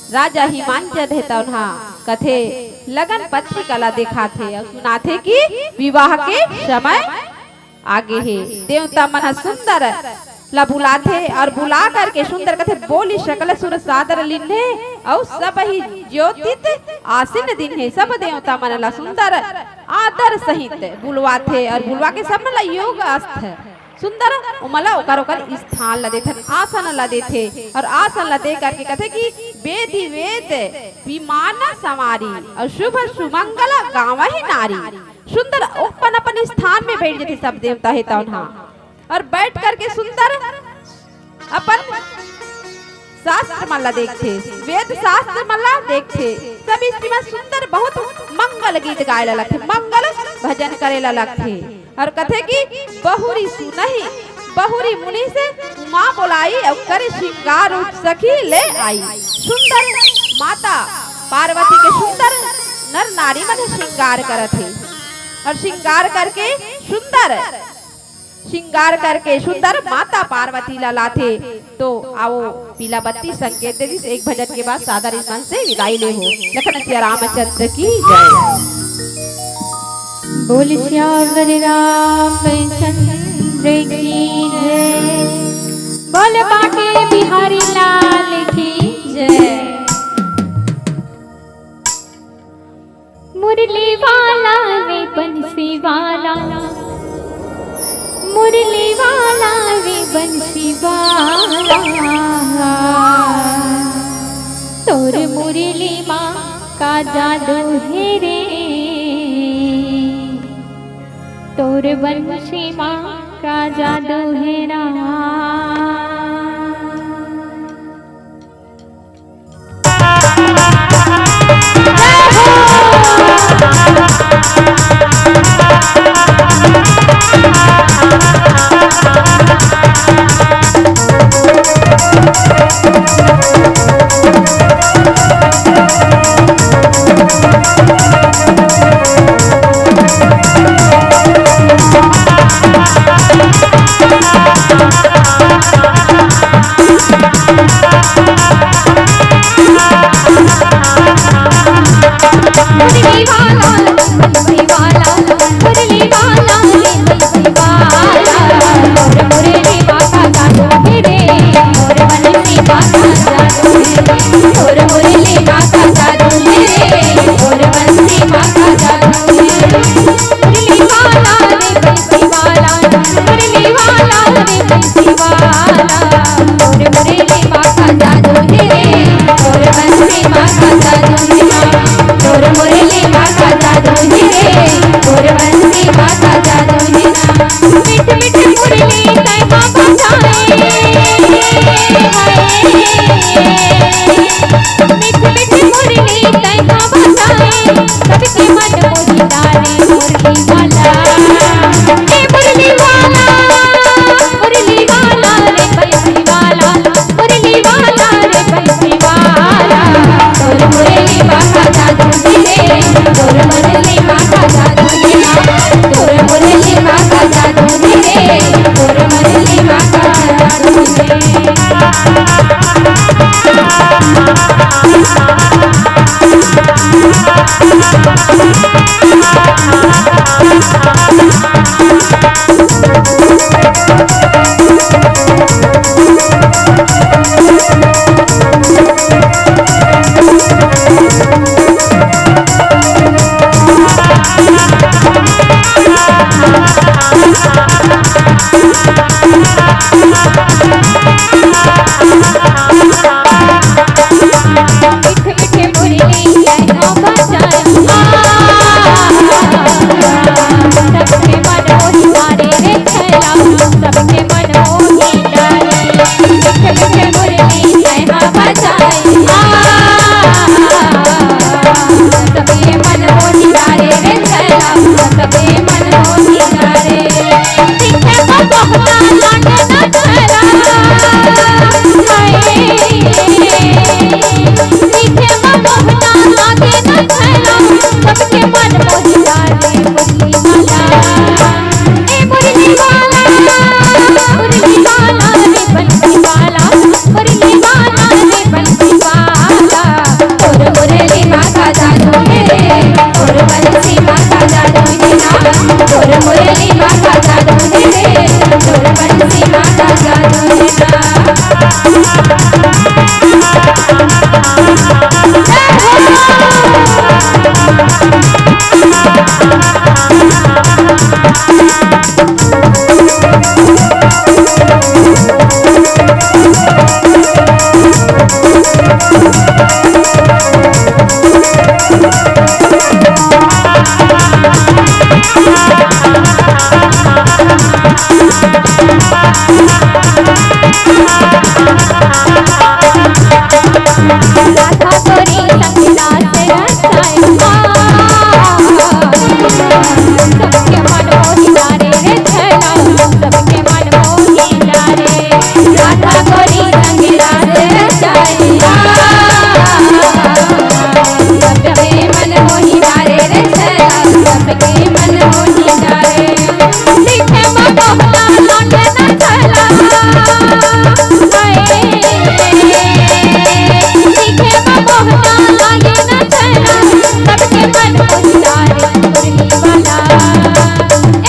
राजा हिमांचल है उन्हा कथे लगन पत्रिका ला देखा थे, और सुना थे कि विवाह के समय आगे है। देवता मन सुंदर ला बुलाथे, और बुला करके सुंदर कथे बोली सकल सुर सादर लिन्हे, और सब ही ज्योतित आसीन दिन है। सब देवता मन ला सुंदर आदर सहित बुलवाथे, और बुलवा के सब ला योग अस्थ सुंदर उमला ओकर ओकर स्थान ला देथे, आसन ला देथे, और आसन ला दे करके कथे कि वेदी वेद विमान समारी, और शुभ सुमंगल गावहि नारी। सुंदर अपन अपन स्थान में बैठ जाते सब देवता है तौना, और बैठ करके सुंदर अपन शास्त्र मल्ला देखते, वेद शास्त्र मल्ला देखते। सब स्त्री में सुंदर बहुत मंगल गीत गाए लगते, मंगल भजन करे लगते, और कथे की बहुरी सुनही बहुरी मुनि से उमा बोलाई, और करे श्रृंगार सखी ले आई। सुंदर माता पार्वती के सुंदर नर नारी मन श्रृंगार करते, और श्रृंगार करके सुंदर माता पार्वती ला लाथे। तो आओ पीला बत्ती संकेत दे, एक भजन के बाद सादर मन से विदाई ले हो। लखन सिया रामचंद्र की जय। बोल श्यावर रामचंद्र की जय, बोल बाटे बिहारी लाल की जय। मुरली वाला रे बंसी वाला, मुरली वाला रे बंसी वाला, तोर मुरली माँ का जादू है रे, तोर बंसी माँ का जादू है रा। मुरली वाला मीठे मुरली कहना बजाए सबके मन मोही मारे रे छैला सबके मन मोही डाले मीठे मुरली कहना बजाए सबके मन मोही डाले रे छैला सबके मन मोही डाले दिखे तो बहुता लागे न छैला मीठे में बहुता लागे न छैला सबके मन मोही डाले मुरली वाला ए मुरली वाला रे बंसी वाला मुरली वाला रे बंसी वाला और मुरली माता जादू है और बंसी माता जादू है ना और मुरली माता जादू है और बंसी माता जादू है ना राधा तोरी संगीता से रचाए सबके मन मोही डाले रे छैला सबके मन मोही डाले राधा तोरी संगीता से रचाए सबके मन मोही डाले रे छैला सबके मन मोही डाले दिखे में बहुता लागे न छैला दिखे में बहुता लागे न छैला सबके मन मोही डाले मुरली वाला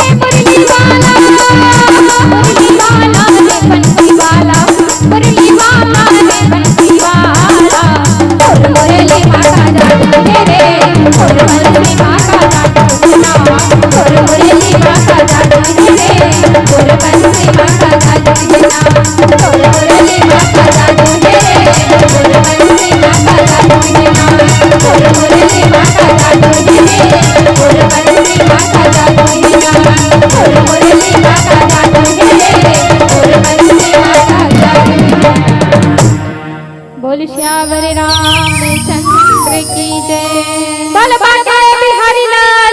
ए मुरली वाला रे बंसी वाला मुरली वाला रे बंसी वाला और मुरली माता जादू है रे और बंसी माता जादू है ना और मुरली माता जादू है रे और बंसी माता जादू है ना और मुरली माता जादू है रे और बंसी माता जादू है ना और मुरली माता जादू है रे और बंसी माता जादू है ना और मुरली माता जादू है रे और बंसी माता जादू है बोल श्यावर रामचंद्र की जय। बोल बाके बिहारी लाल